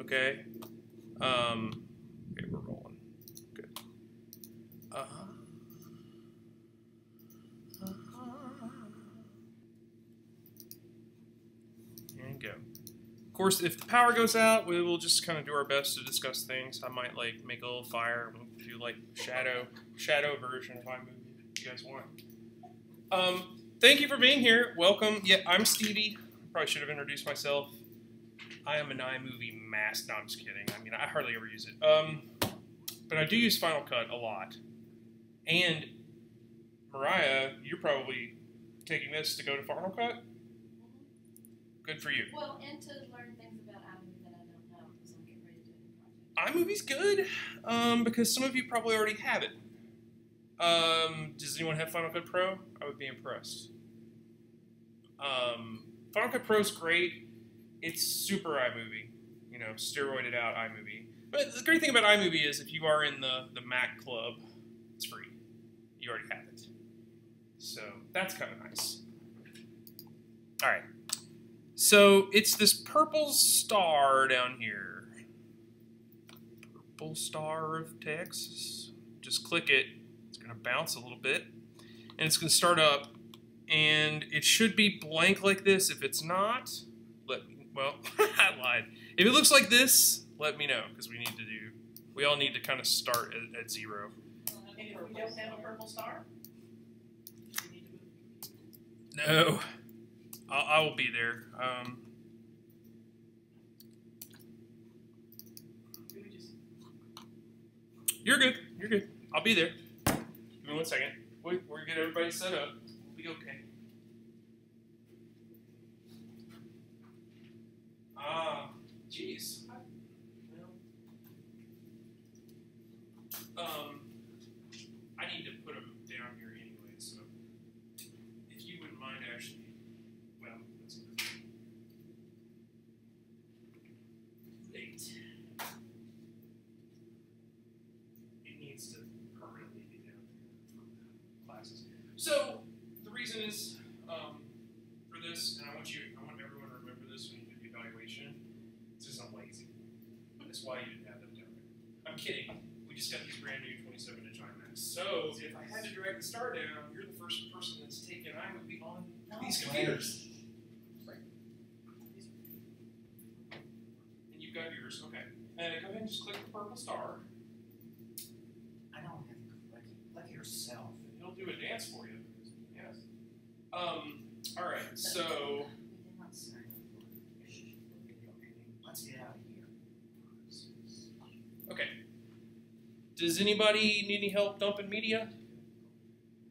Okay. Okay, we're rolling. Good. And go. Of course, if the power goes out, we will just kind of do our best to discuss things. I might like make a little fire, do like shadow version of iMovie if you guys want. Thank you for being here. Welcome. Yeah, I'm Stevie. Probably should have introduced myself. I am an iMovie master. No, I'm just kidding. I mean, I hardly ever use it. But I do use Final Cut a lot. And Mariah, you're probably taking this to go to Final Cut? Good for you. Well, and to learn things about iMovie that I don't know, because I'm getting ready to do a project. iMovie's good, because some of you probably already have it. Does anyone have Final Cut Pro? I would be impressed. Final Cut Pro is great. It's super iMovie, you know, steroided out iMovie. But the great thing about iMovie is if you are in the Mac club, it's free. You already have it. So that's kind of nice. All right. So it's this purple star down here. Purple Star of Texas. Just click it. It's going to bounce a little bit. And it's going to start up. And it should be blank like this. If it's not, let me, well, I lied. If it looks like this, let me know. Because we all need to kind of start at 0. And if we don't have a purple star, we need to move. No. I will be there. You're good. You're good. I'll be there. Give me 1 second. We're going to get everybody set up. We'll be okay. Jeez. I need to put them down here anyway, so if you wouldn't mind actually, well, that's good. Late. It needs to permanently be down here for classes. So the reason is for this, and I want everyone to remember this when you do the evaluation. It's just I'm lazy. That's why you didn't have them down there. I'm kidding. We just got these brand new 27-inch iMacs. So if I had to drag the star down, you're the first person that's taken iMovie on these computers. Right. And you've got yours, okay. And go ahead and just click the purple star. I don't have to click it yourself. He'll do a dance for you. Yes. All right. So. Let's get out of here. Okay. Does anybody need any help dumping media?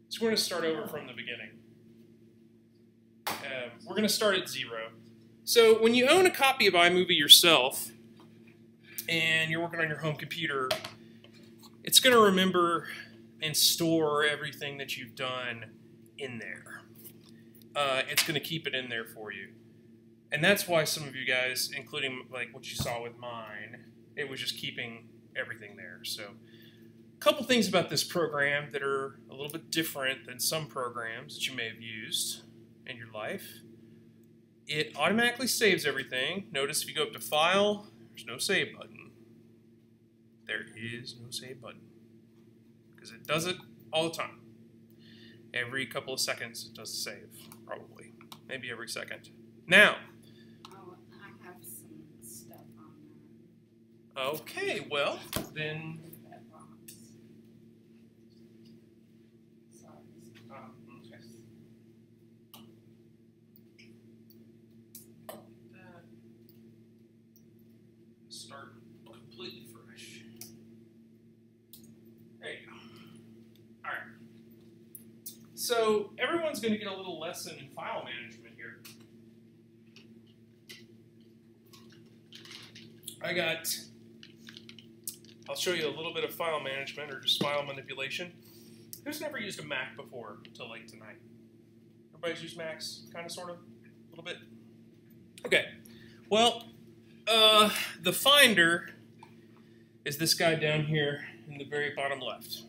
So we're going to start over from the beginning. We're going to start at 0. So when you own a copy of iMovie yourself, and you're working on your home computer, it's going to remember and store everything that you've done in there. It's going to keep it in there for you. And that's why some of you guys, including like what you saw with mine, it was just keeping everything there. So a couple things about this program that are a little bit different than some programs that you may have used in your life. It automatically saves everything. Notice if you go up to File, there's no Save button. There is no Save button. Because it does it all the time. Every couple of seconds it does save, probably. Maybe every second. Now. Oh, I have some stuff on there. Okay, well, then. That box. Sorry. Okay. That. Start completely fresh. There you go. All right. So everyone's going to get a little lesson in file management here. I'll show you a little bit of file management or just file manipulation. Who's never used a Mac before until like tonight? Everybody's used Macs, kind of, sort of, a little bit? Okay. Well, the Finder is this guy down here in the very bottom left.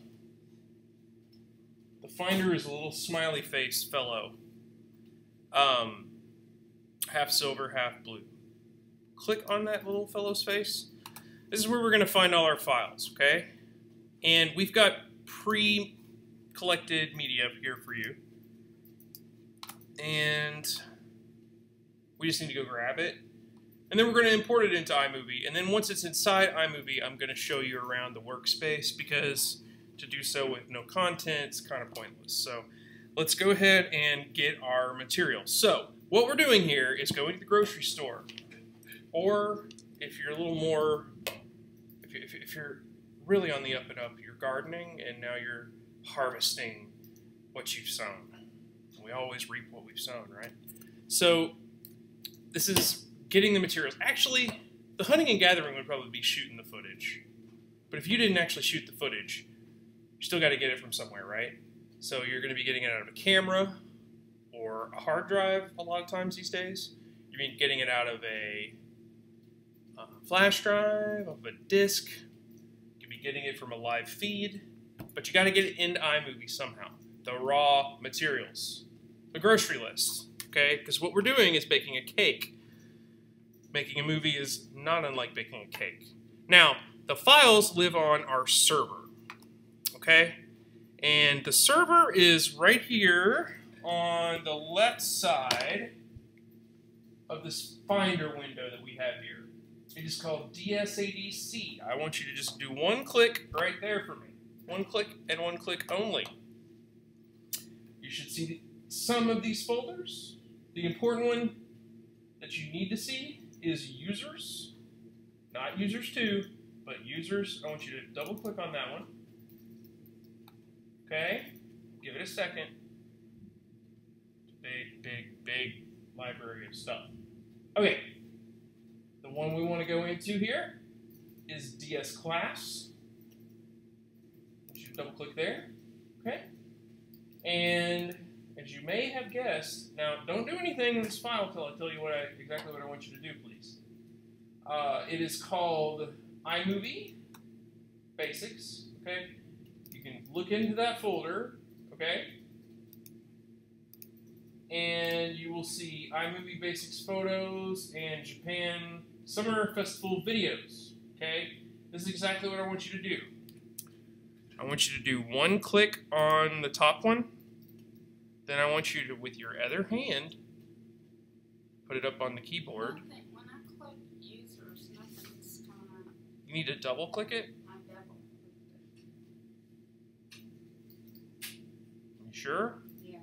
The Finder is a little smiley face fellow. Half silver, half blue. click on that little fellow's face, this is where we're going to find all our files, okay? And we've got pre-collected media up here for you. And we just need to go grab it. And then we're going to import it into iMovie. And then once it's inside iMovie, I'm going to show you around the workspace because to do so with no content is kind of pointless. So let's go ahead and get our materials. So what we're doing here is going to the grocery store. Or if you're a little more, if you're really on the up and up, you're gardening and now you're harvesting what you've sown. We always reap what we've sown, right? So this is getting the materials. Actually, the hunting and gathering would probably be shooting the footage. But if you didn't actually shoot the footage, you still got to get it from somewhere, right? So you're going to be getting it out of a camera or a hard drive a lot of times these days. You're getting it out of a flash drive, of a disk. You could be getting it from a live feed. But you got to get it into iMovie somehow. The raw materials. The grocery list. Okay? Because what we're doing is baking a cake. Making a movie is not unlike baking a cake. Now, the files live on our server, okay? And the server is right here on the left side of this Finder window that we have here. It is called DSADC. I want you to just do one click right there for me. One click and one click only. You should see some of these folders. The important one that you need to see is users, not users 2, but users. I want you to double click on that one. Okay, give it a second. Big, big, big library of stuff. Okay, the one we want to go into here is DS class. I want you to double click there. Okay, and as you may have guessed, now don't do anything in this file until I tell you exactly what I want you to do, please. It is called iMovie Basics, okay? You can look into that folder, okay? And you will see iMovie Basics photos and Japan Summer Festival videos, okay? This is exactly what I want you to do. I want you to do one click on the top one. Then I want you to, with your other hand, put it up on the keyboard. When I click users, nothing's coming up. You need to double click it. I double clicked it. You sure? Yes.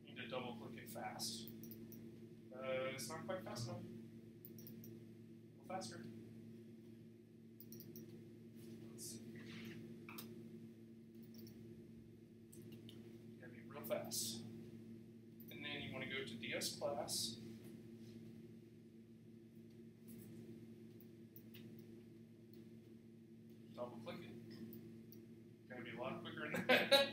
You need to double click it fast. It's not quite fast enough. Faster. Let's see. Gotta be real fast. And then you want to go to DS class. Double click it. Gotta be a lot quicker than that.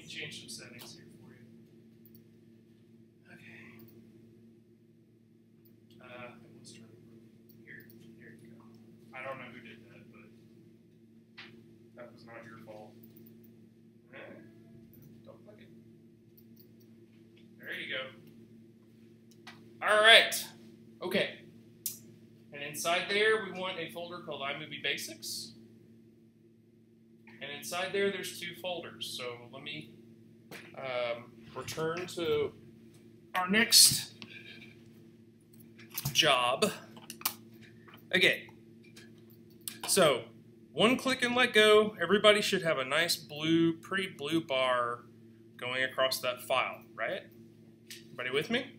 Change some settings here for you. Okay. Let's turn it here. Here you go. I don't know who did that, but that was not your fault. Don't click it. There you go. All right. Okay. And inside there, we want a folder called iMovie Basics. And inside there, there's 2 folders. So let me return to our next job. Okay. So one click and let go. Everybody should have a nice blue, pretty blue bar going across that file, right? Everybody with me?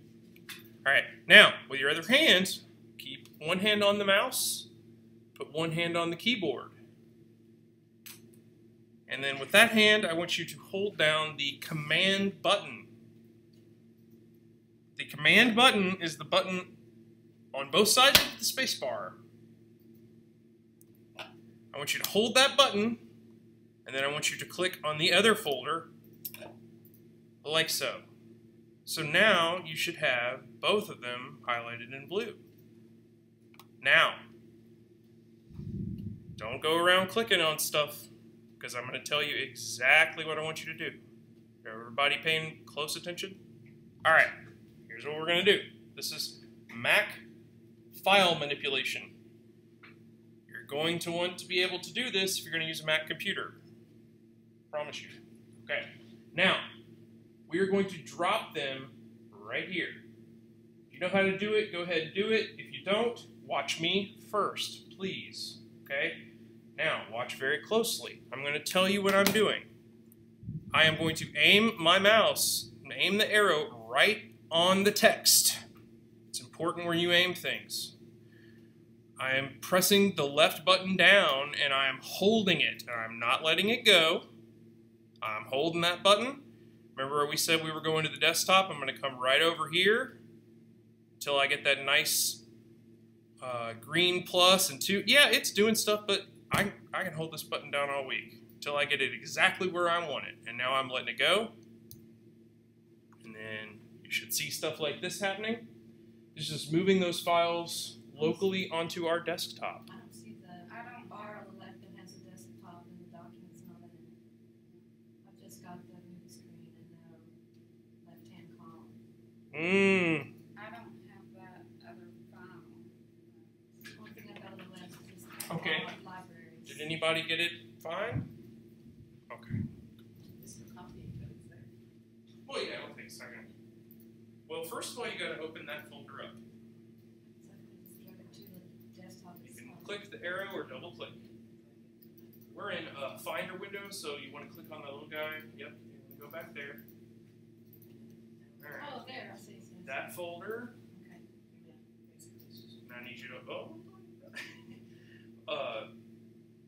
All right. Now, with your other hand, keep one hand on the mouse, put one hand on the keyboard. And then with that hand, I want you to hold down the command button. The command button is the button on both sides of the space bar. I want you to hold that button, and then I want you to click on the other folder, like so. So now you should have both of them highlighted in blue. Now, don't go around clicking on stuff, because I'm going to tell you exactly what I want you to do. Everybody paying close attention? All right, here's what we're going to do. This is Mac file manipulation. You're going to want to be able to do this if you're going to use a Mac computer. Promise you. Okay, now, we are going to drop them right here. If you know how to do it, go ahead and do it. If you don't, watch me first, please. Okay? Now, watch very closely. I'm going to tell you what I'm doing. I am going to aim my mouse, aim the arrow right on the text. It's important where you aim things. I am pressing the left button down, and I am holding it, and I'm not letting it go. I'm holding that button. Remember we said we were going to the desktop? I'm going to come right over here until I get that nice green plus and 2. Yeah, it's doing stuff, but I can hold this button down all week until I get it exactly where I want it. And now I'm letting it go. And then you should see stuff like this happening. It's just moving those files locally onto our desktop. I don't see the bar on the left that has a desktop and the document's not in it. I've just got the movie screen and the left-hand column. I don't have that other file. One thing I've got on the left is just Okay. libraries. Did anybody get it fine? Okay. Just a copy, but it's there. Well, yeah, it'll take a second. Well, first of all, you got to open that folder up. So I can just drag it to the desktop You can itself. click the arrow or double click. We're in a Finder window, so you want to click on the little guy. Yep, and go back there. All right. Oh, there, I see. That folder. Okay. Now I need you to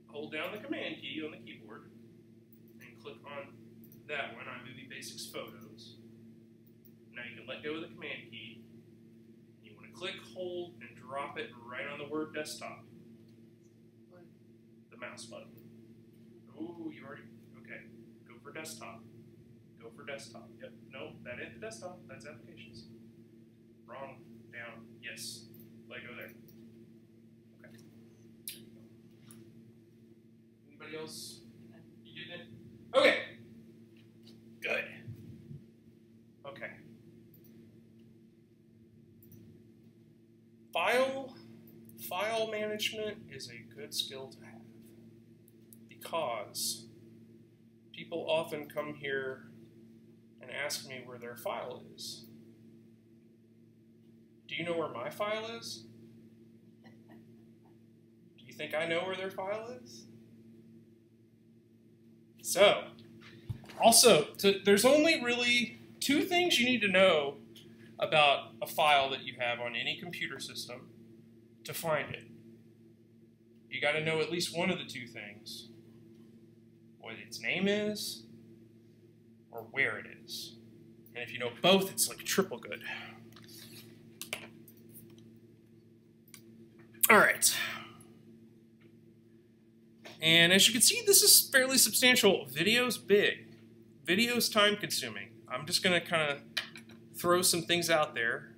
hold down the command key on the keyboard and click on that one, iMovie Basics Photos. Now you can let go of the command key. You want to click, hold, and drop it right on the Word desktop. The mouse button. Ooh, you already, okay. Go for desktop. Go for desktop. Yep, no, that ain't the desktop. That's applications. Wrong, down, yes. Let go there. Okay. There you go. Anybody else? You getting it? Okay. Good. Okay. File management is a good skill to have because people often come here and ask me where their file is. Do you know where my file is? Do you think I know where their file is? So, also, there's only really 2 things you need to know about a file that you have on any computer system to find it. You got to know at least one of the 2 things. What its name is, or where it is. And if you know both, it's like triple good. All right. And as you can see, this is fairly substantial. Video's big. Video's time consuming. I'm just going to kind of throw some things out there.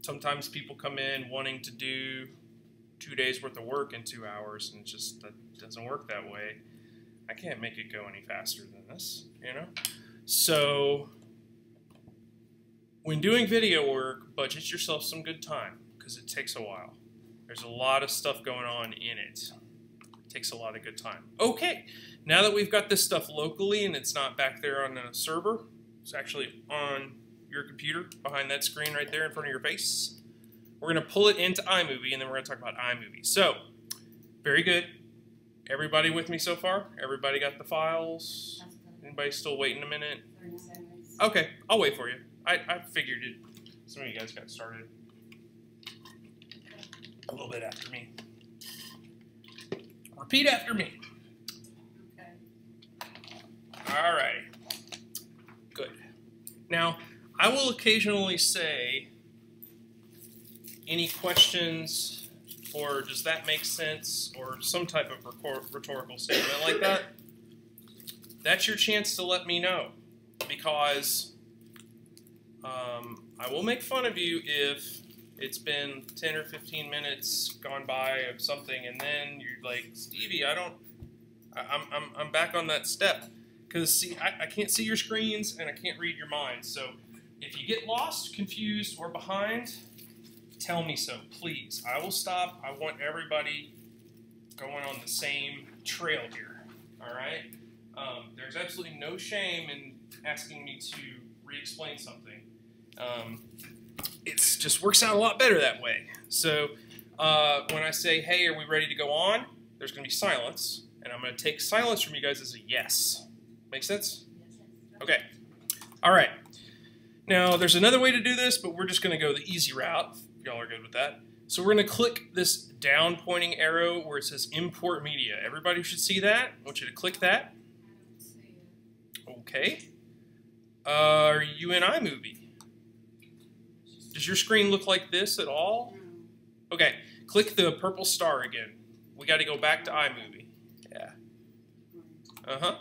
Sometimes people come in wanting to do 2 days worth of work in 2 hours, and just that doesn't work that way. I can't make it go any faster than this, you know? So when doing video work, budget yourself some good time because it takes a while. There's a lot of stuff going on in it. It takes a lot of good time. Okay, now that we've got this stuff locally and it's not back there on a server, it's actually on your computer behind that screen right there in front of your face. We're going to pull it into iMovie, and then we're going to talk about iMovie. So, very good. Everybody with me so far? Everybody got the files? Anybody still waiting a minute? 30 seconds. Okay, I'll wait for you. I figured it. Some of you guys got started a little bit after me. Repeat after me. Okay. All right. Good. Now, I will occasionally say, any questions, or does that make sense, or some type of rhetorical statement like that. That's your chance to let me know, because I will make fun of you if it's been 10 or 15 minutes gone by of something, and then you're like, Stevie, I'm back on that step. Because, see, I can't see your screens, and I can't read your minds. So if you get lost, confused, or behind, tell me so, please. I will stop. I want everybody going on the same trail here, all right? There's absolutely no shame in asking me to re-explain something. It just works out a lot better that way. So when I say, hey, are we ready to go on? There's going to be silence, and I'm going to take silence from you guys as a yes. Make sense? Okay. All right. Now, there's another way to do this, but we're just going to go the easy route. If y'all are good with that. So we're going to click this down pointing arrow where it says import media. Everybody should see that. I want you to click that. Okay. Are you in iMovie? Does your screen look like this at all? Okay. Click the purple star again. We got to go back to iMovie. Yeah. Uh-huh.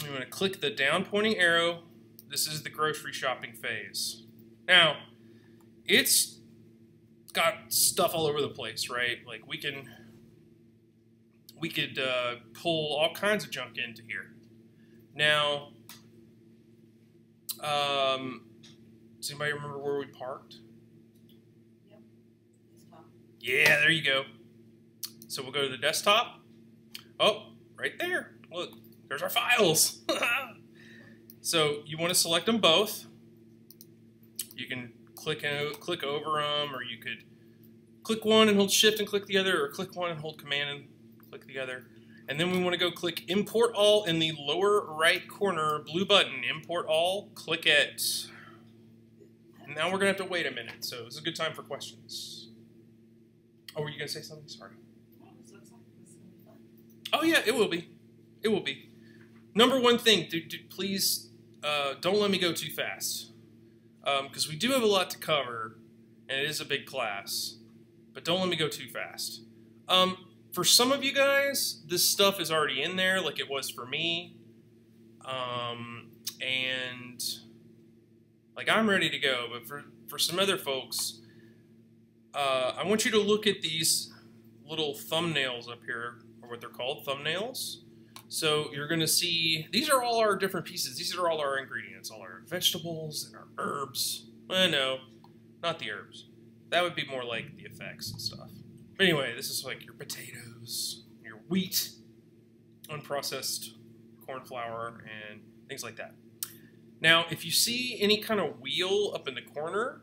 I'm going to click the down pointing arrow. This is the grocery shopping phase. Now, it's got stuff all over the place, right? Like we could pull all kinds of junk into here. Now, does anybody remember where we parked? Yep. Desktop. Yeah, there you go. So we'll go to the desktop. Oh, right there. Look, there's our files. So you want to select them both. You can click over them, or you could click one and hold Shift and click the other, or click one and hold Command and click the other. And then we want to go click Import All in the lower right corner, blue button, Import All, click it. And now we're going to have to wait a minute, so this is a good time for questions. Oh, were you going to say something? Sorry. Oh, yeah, it will be. It will be. Number one thing, please don't let me go too fast. Because we do have a lot to cover, and it is a big class. But don't let me go too fast. For some of you guys, this stuff is already in there, like it was for me. And like I'm ready to go, but for some other folks, I want you to look at these little thumbnails up here, or what they're called, thumbnails. So you're going to see, these are all our different pieces. These are all our ingredients, all our vegetables and our herbs. Well, no, not the herbs. That would be more like the effects and stuff. But anyway, this is like your potatoes, your wheat, unprocessed corn flour, and things like that. Now, if you see any kind of wheel up in the corner,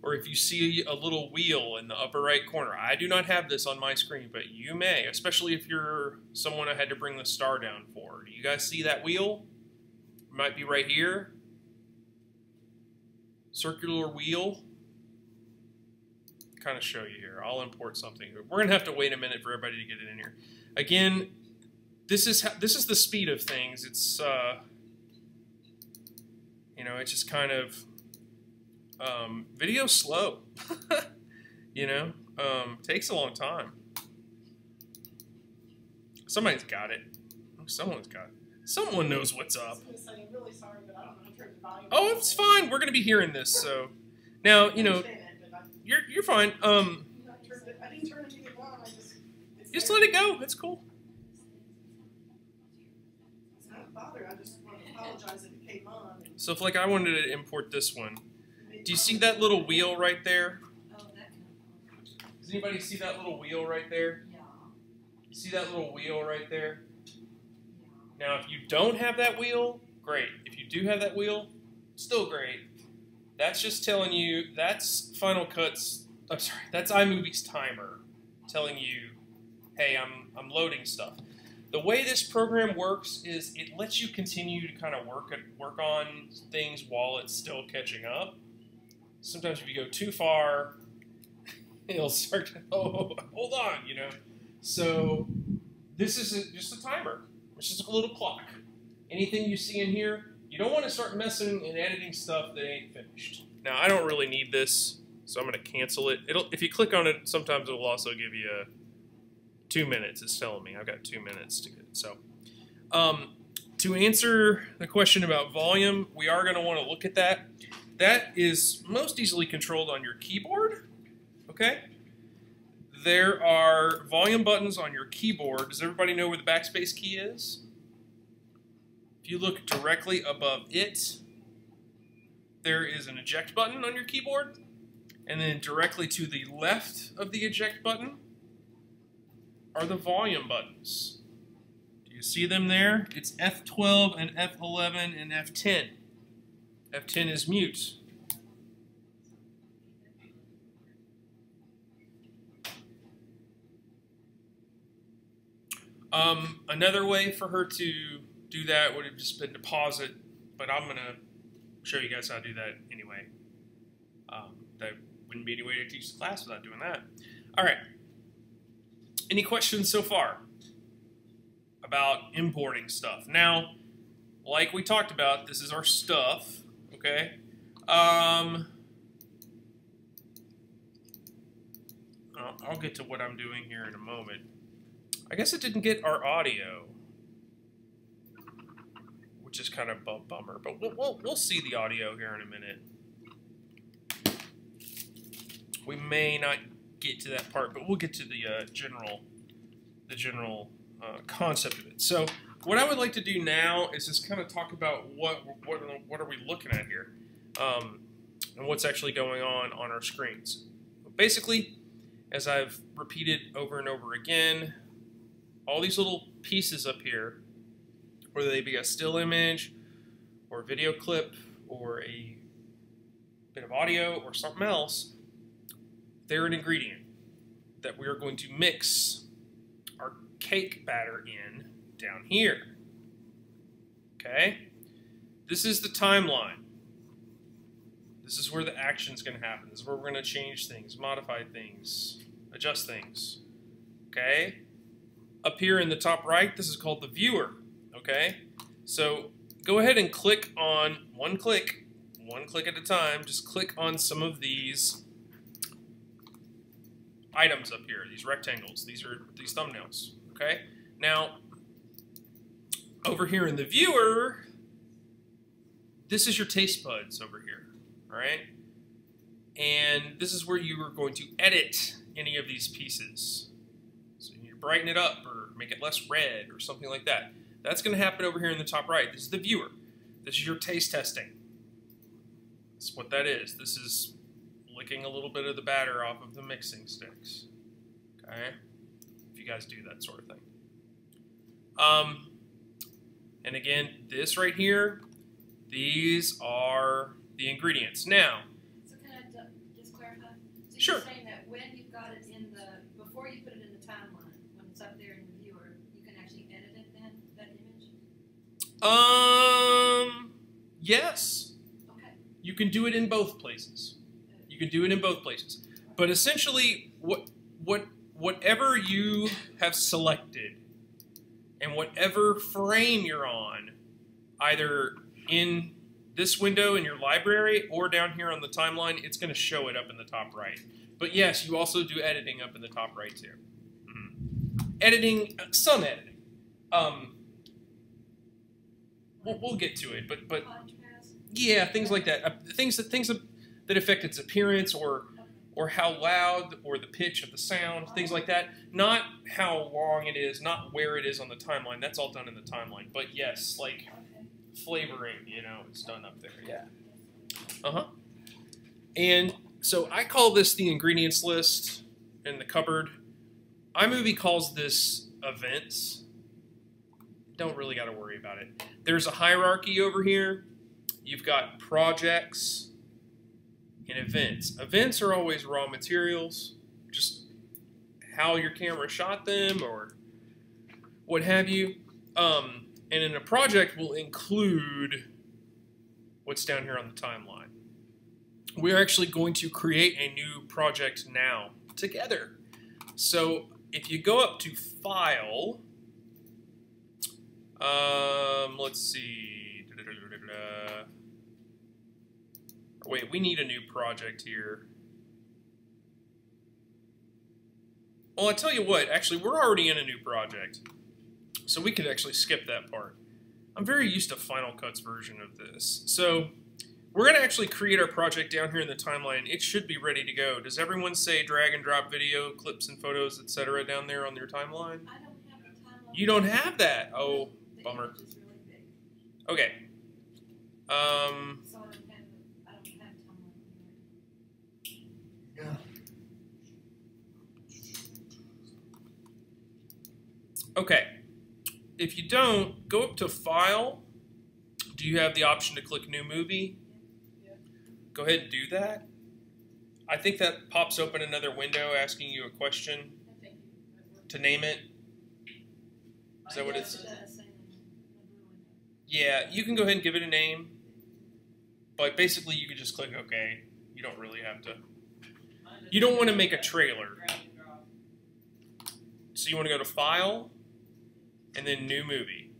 or if you see a little wheel in the upper right corner, I do not have this on my screen, but you may, especially if you're someone I had to bring the star down for. Do you guys see that wheel? It might be right here. Circular wheel. Kind of show you here. I'll import something. We're gonna have to wait a minute for everybody to get it in here. Again, this is the speed of things. It's you know, it's just kind of video slow. You know, takes a long time. Somebody's got it. Someone's got it. Someone knows what's up. I was going to say, I'm really sorry, but I don't know how to turn the volume Oh, down. it's fine. We're gonna be hearing this, so now you know you're fine. I didn't turn anything on. I Just let it go. It's cool. It's not a bother. I just want to apologize if it came on. So if like I wanted to import this one, do you see that little wheel right there? Oh, that kind of. Does anybody see that little wheel right there? Yeah. You see that little wheel right there? Yeah. Now, if you don't have that wheel, great. If you do have that wheel, still great. That's just telling you, that's Final Cut's, I'm sorry, that's iMovie's timer telling you, hey, I'm loading stuff. The way this program works is it lets you continue to kind of work on things while it's still catching up. Sometimes if you go too far, it'll start to, oh, hold on, you know. So this is just a timer. It's just a little clock. Anything you see in here, you don't want to start messing and editing stuff that ain't finished. Now, I don't really need this, so I'm going to cancel it. If you click on it, sometimes it'll also give you 2 minutes. It's telling me I've got 2 minutes to get it. So to answer the question about volume, we are going to want to look at that. that is most easily controlled on your keyboard, okay? There are volume buttons on your keyboard. Does everybody know where the backspace key is? If you look directly above it, there is an eject button on your keyboard, and then directly to the left of the eject button are the volume buttons. Do you see them there? It's F12 and F11 and F10. F10 is mute. Another way for her to do that would have just been to pause it, but I'm going to show you guys how to do that anyway. That wouldn't be any way to teach the class without doing that. All right. Any questions so far about importing stuff? Now, like we talked about, this is our stuff, okay? I'll get to what I'm doing here in a moment. I guess it didn't get our audio, which is kind of a bummer, but we'll see the audio here in a minute. We may not get to that part, but we'll get to the general concept of it. So what I would like to do now is just kind of talk about what are we looking at here, and what's actually going on our screens. Basically, as I've repeated over and over again, all these little pieces up here, whether they be a still image or a video clip or a bit of audio or something else, they're an ingredient that we are going to mix our cake batter in down here. Okay? This is the timeline. This is where the action is going to happen. This is where we're going to change things, modify things, adjust things. Okay? Up here in the top right, this is called the viewer. Okay? So go ahead and click on one click at a time. Just click on some of these items up here, these rectangles. These are these thumbnails. Okay? Now, over here in the viewer, this is your taste buds over here. All right? And this is where you are going to edit any of these pieces. So you brighten it up or make it less red or something like that. That's going to happen over here in the top right. This is the viewer. This is your taste testing. That's what that is. This is licking a little bit of the batter off of the mixing sticks. Okay? If you guys do that sort of thing. And again, this right here, these are the ingredients. Now, So can I just clarify? So Sure. you're saying that when you've got it in the, before you put it in the timeline, when it's up there in the viewer, you can actually edit it then, that image? yes. Okay. You can do it in both places. You can do it in both places. But essentially, whatever you have selected and whatever frame you're on, either in this window in your library or down here on the timeline, it's going to show it up in the top right. But yes, you also do editing up in the top right too. Editing, some editing. We'll get to it, but Contrast? yeah, things like that. Things that affect its appearance or how loud or the pitch of the sound, things like that. Not how long it is, not where it is on the timeline. That's all done in the timeline. But yes, like flavoring, it's done up there. Yeah. And so I call this the ingredients list in the cupboard. iMovie calls this events. Don't really got to worry about it. There's a hierarchy over here. You've got projects and events. Events are always raw materials, just how your camera shot them or what have you. And then a project will include what's down here on the timeline. We're actually going to create a new project now together. So if you go up to File, let's see. Wait, we need a new project here. Well, I tell you what, actually, we're already in a new project. So we could actually skip that part. I'm very used to Final Cut's version of this. So we're going to actually create our project down here in the timeline. It should be ready to go. Does everyone say drag and drop video, clips and photos, etc. down there on your timeline? I don't have the timeline. You don't have that. Oh, The bummer. image is really big. Okay. So I don't have timeline here. Yeah. Okay. If you don't, go up to File. Do you have the option to click New Movie? Yeah. Go ahead and do that. I think that pops open another window asking you a question I think you. to name it. Is that what it's? It does say in the blue window. Yeah, you can go ahead and give it a name. But basically, you can just click OK. You don't really have to. You don't want to make a trailer. So you want to go to File, and then New Movie.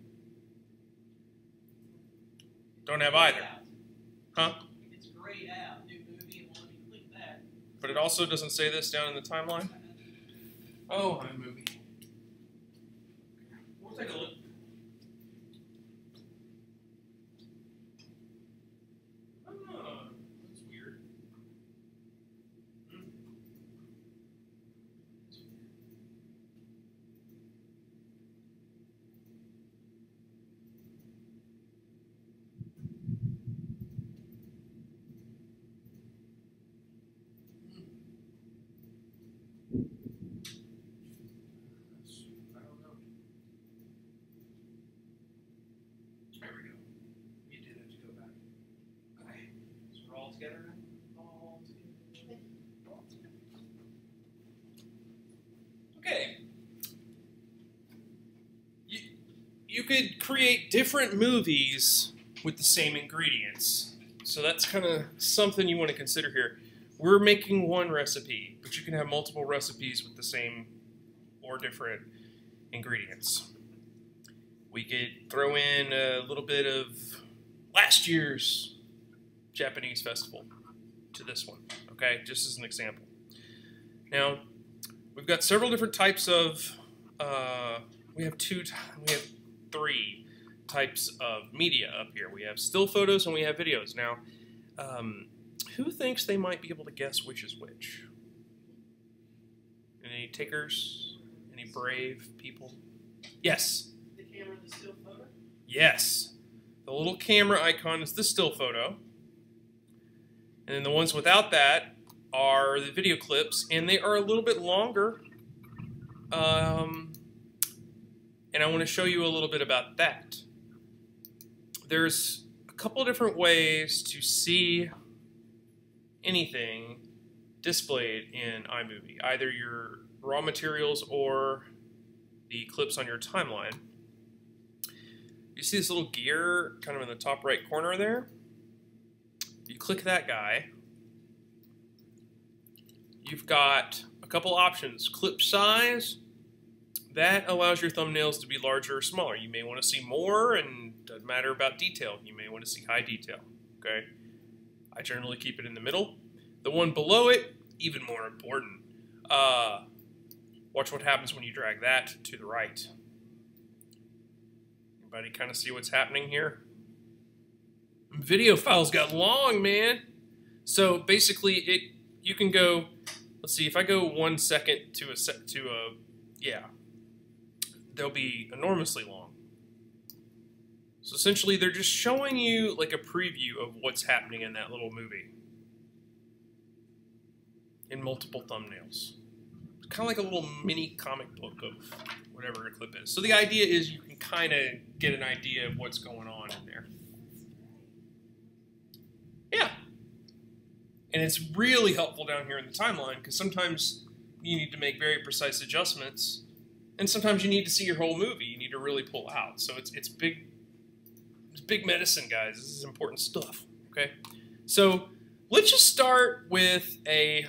Don't have either. Huh? It's grayed out. New movie, and when you click that. But it also doesn't say this down in the timeline? Oh, iMovie. We'll take a look. Oh, that's weird. I don't know. There we go. You did have to go back. Okay. So we're all together now? All together. Okay. You could create different movies with the same ingredients. So that's kind of something you want to consider here. We're making one recipe, but you can have multiple recipes with the same or different ingredients. We could throw in a little bit of last year's Japanese festival to this one, okay, just as an example. Now, we've got several different types of, we have three types of media up here. We have still photos and we have videos. Now, who thinks they might be able to guess which is which? Any takers? Any brave people? Yes. The camera, the still photo. Yes. The little camera icon is the still photo. And then the ones without that are the video clips, and they are a little bit longer. And I want to show you a little bit about that. There's a couple different ways to see anything displayed in iMovie, either your raw materials or the clips on your timeline. You see this little gear kind of in the top right corner there? You click that guy. You've got a couple options. Clip size, that allows your thumbnails to be larger or smaller. You may want to see more, and it doesn't matter about detail. You may want to see high detail, okay? I generally keep it in the middle. The one below it, even more important. Watch what happens when you drag that to the right. Anybody kind of see what's happening here? Video files got long, man. So basically, you can go. Let's see. If I go 1 second yeah, they'll be enormously long. So essentially, they're just showing you like a preview of what's happening in that little movie in multiple thumbnails. It's kind of like a little mini comic book of whatever a clip is. So the idea is you can kind of get an idea of what's going on in there. Yeah. And it's really helpful down here in the timeline because sometimes you need to make very precise adjustments, and sometimes you need to see your whole movie. You need to really pull out. So it's big. It's big medicine, guys. This is important stuff. Okay. So let's just start with a.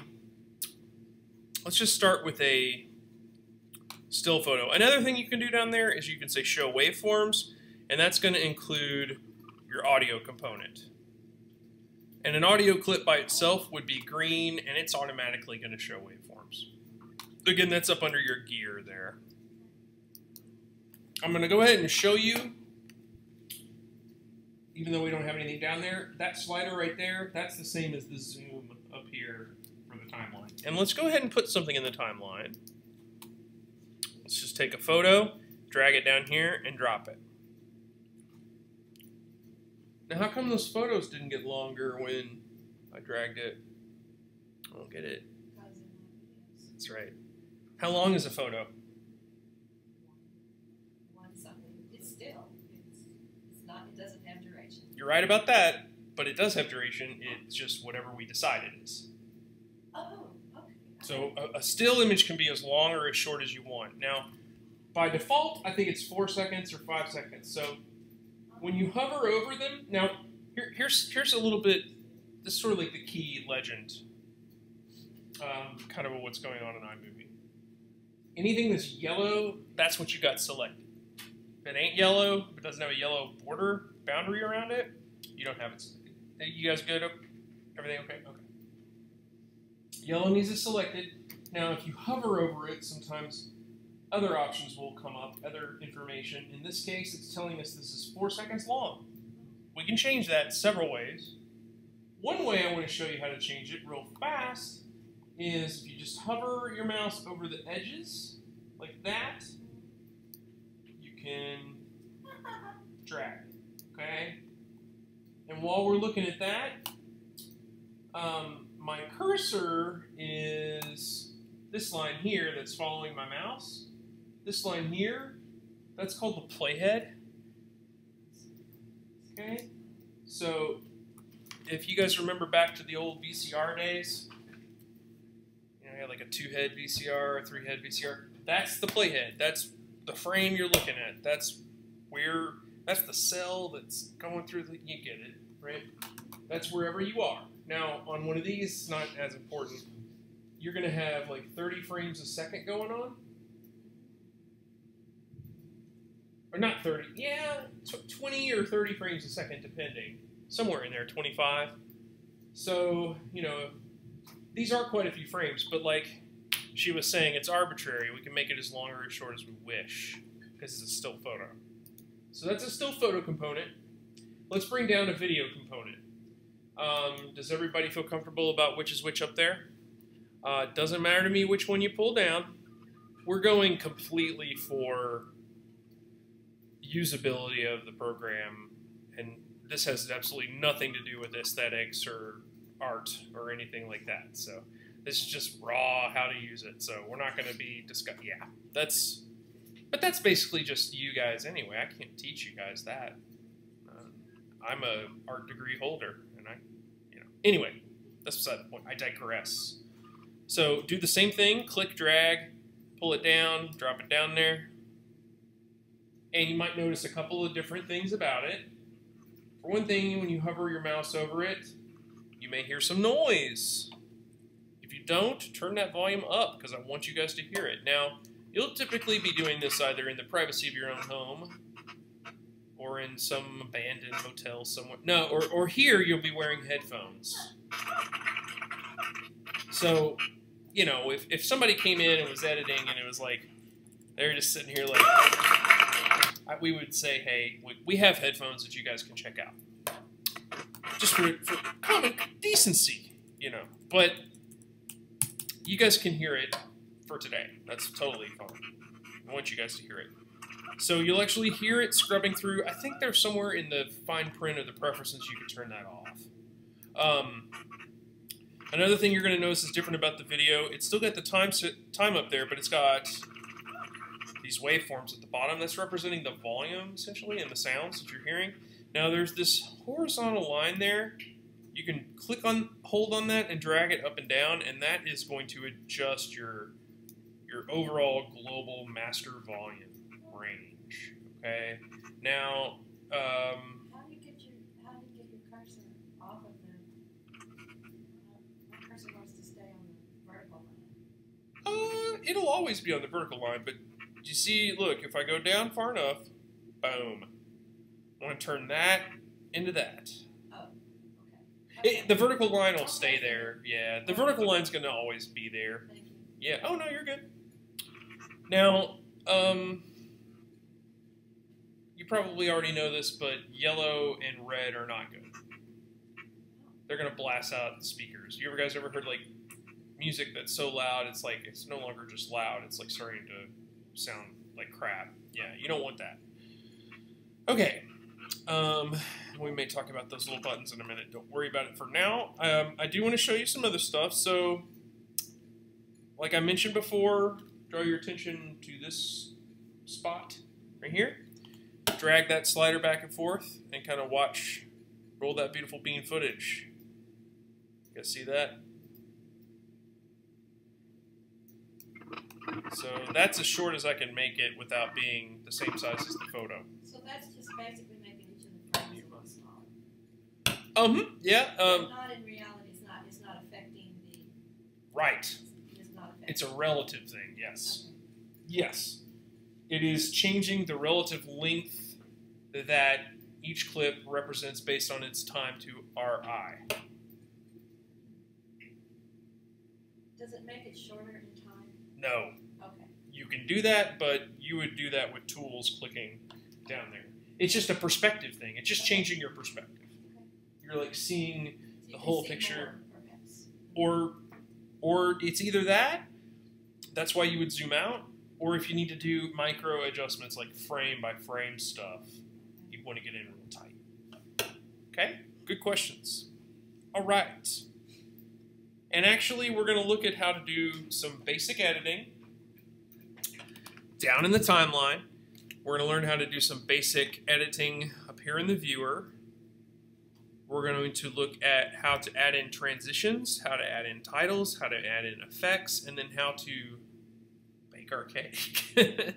Let's just start with a still photo. Another thing you can do down there is you can say show waveforms, and that's going to include your audio component. And an audio clip by itself would be green, and it's automatically going to show waveforms. Again, that's up under your gear there. I'm going to go ahead and show you even though we don't have anything down there, that slider right there, that's the same as the zoom up here for the timeline. And let's go ahead and put something in the timeline. Let's just take a photo, drag it down here, and drop it. Now, how come those photos didn't get longer when I dragged it? I don't get it. That's right. How long is a photo? One something. It's not. It doesn't have duration. You're right about that, but it does have duration. It's just whatever we decide it is. Oh, okay. So a still image can be as long or as short as you want. Now, by default, I think it's 4 seconds or 5 seconds. So when you hover over them, now here's a little bit. This is sort of like the key legend, kind of what's going on in iMovie. Anything that's yellow, that's what you got selected. If it ain't yellow, if it doesn't have a yellow boundary around it, you don't have it selected. You guys good? Everything okay? Okay. Yellow means it's selected. Now, if you hover over it, sometimes other options will come up, other information. In this case, it's telling us this is 4 seconds long. We can change that several ways. One way I want to show you how to change it real fast is if you just hover your mouse over the edges, like that, you can drag, okay? And while we're looking at that, my cursor is this line here that's following my mouse. This line here, that's called the playhead. Okay, so if you guys remember back to the old VCR days, you know, you had like a 2-head VCR, a 3-head VCR. That's the playhead. That's the frame you're looking at. That's the cell that's going through the, you get it, right? That's wherever you are. Now, on one of these, it's not as important. You're going to have like 30 frames a second going on. Or not 30, yeah, 20 or 30 frames a second, depending. Somewhere in there, 25. So, you know, these are quite a few frames, but like she was saying, it's arbitrary. We can make it as long or as short as we wish, because it's a still photo. So that's a still photo component. Let's bring down a video component. Does everybody feel comfortable about which is which up there? Doesn't matter to me which one you pull down. We're going completely for usability of the program, and this has absolutely nothing to do with aesthetics or art or anything like that. So this is just raw how to use it. So we're not going to be discussing. Yeah, but that's basically just you guys anyway. I can't teach you guys that. I'm a art degree holder, and anyway, that's beside the point. I digress. So do the same thing. Click, drag, pull it down, drop it down there. And you might notice a couple of different things about it. For one thing, when you hover your mouse over it, you may hear some noise. If you don't, turn that volume up because I want you guys to hear it. Now, you'll typically be doing this either in the privacy of your own home or in some abandoned hotel somewhere. No, or here you'll be wearing headphones. So, you know, if somebody came in and was editing and it was like, they're just sitting here like, we would say, hey, we have headphones that you guys can check out. Just for common decency, you know. But you guys can hear it for today. That's totally fine. I want you guys to hear it. So you'll actually hear it scrubbing through. I think there's somewhere in the fine print of the preferences you can turn that off. Another thing you're going to notice is different about the video. It's still got the time up there, but it's got these waveforms at the bottom. That's representing the volume, essentially, and the sounds that you're hearing. Now, there's this horizontal line there. You can hold on that and drag it up and down, and that is going to adjust your overall global master volume range. Okay. Now, How do you get your cursor off of the? My cursor wants to stay on the vertical line. It'll always be on the vertical line, but you see, look, if I go down far enough, boom. I want to turn that into that. Oh, okay. The vertical line will stay there. Yeah, the vertical line's going to always be there. Thank you. Yeah. Oh, no, you're good. Now, you probably already know this, but yellow and red are not good. They're gonna blast out the speakers. You guys ever heard like music that's so loud it's like it's no longer just loud, it's like starting to sound like crap. Yeah, you don't want that. Okay. We may talk about those little buttons in a minute. Don't worry about it for now. I do want to show you some other stuff. So, like I mentioned before, draw your attention to this spot right here. Drag that slider back and forth and kind of watch, roll that beautiful bean footage. You guys see that? So that's as short as I can make it without being the same size as the photo. So that's just basically making each of the frames a little smaller. Yeah. But not in reality, it's not affecting the... Right. It's not affecting... It's a relative thing, yes. Okay. Yes. It is changing the relative length that each clip represents based on its time to our eye. Does it make it shorter in time? No. Okay. You can do that, but you would do that with tools clicking down there. It's just a perspective thing. It's just changing your perspective. Okay. You're like seeing So you the can whole see picture. more, perhaps. Or it's either that, that's why you would zoom out, or if you need to do micro adjustments like frame by frame stuff, you want to get in real tight. Okay? Good questions. All right. And actually, we're going to look at how to do some basic editing. Down in the timeline, we're going to learn how to do some basic editing up here in the viewer. We're going to look at how to add in transitions, how to add in titles, how to add in effects, and then how to bake our cake.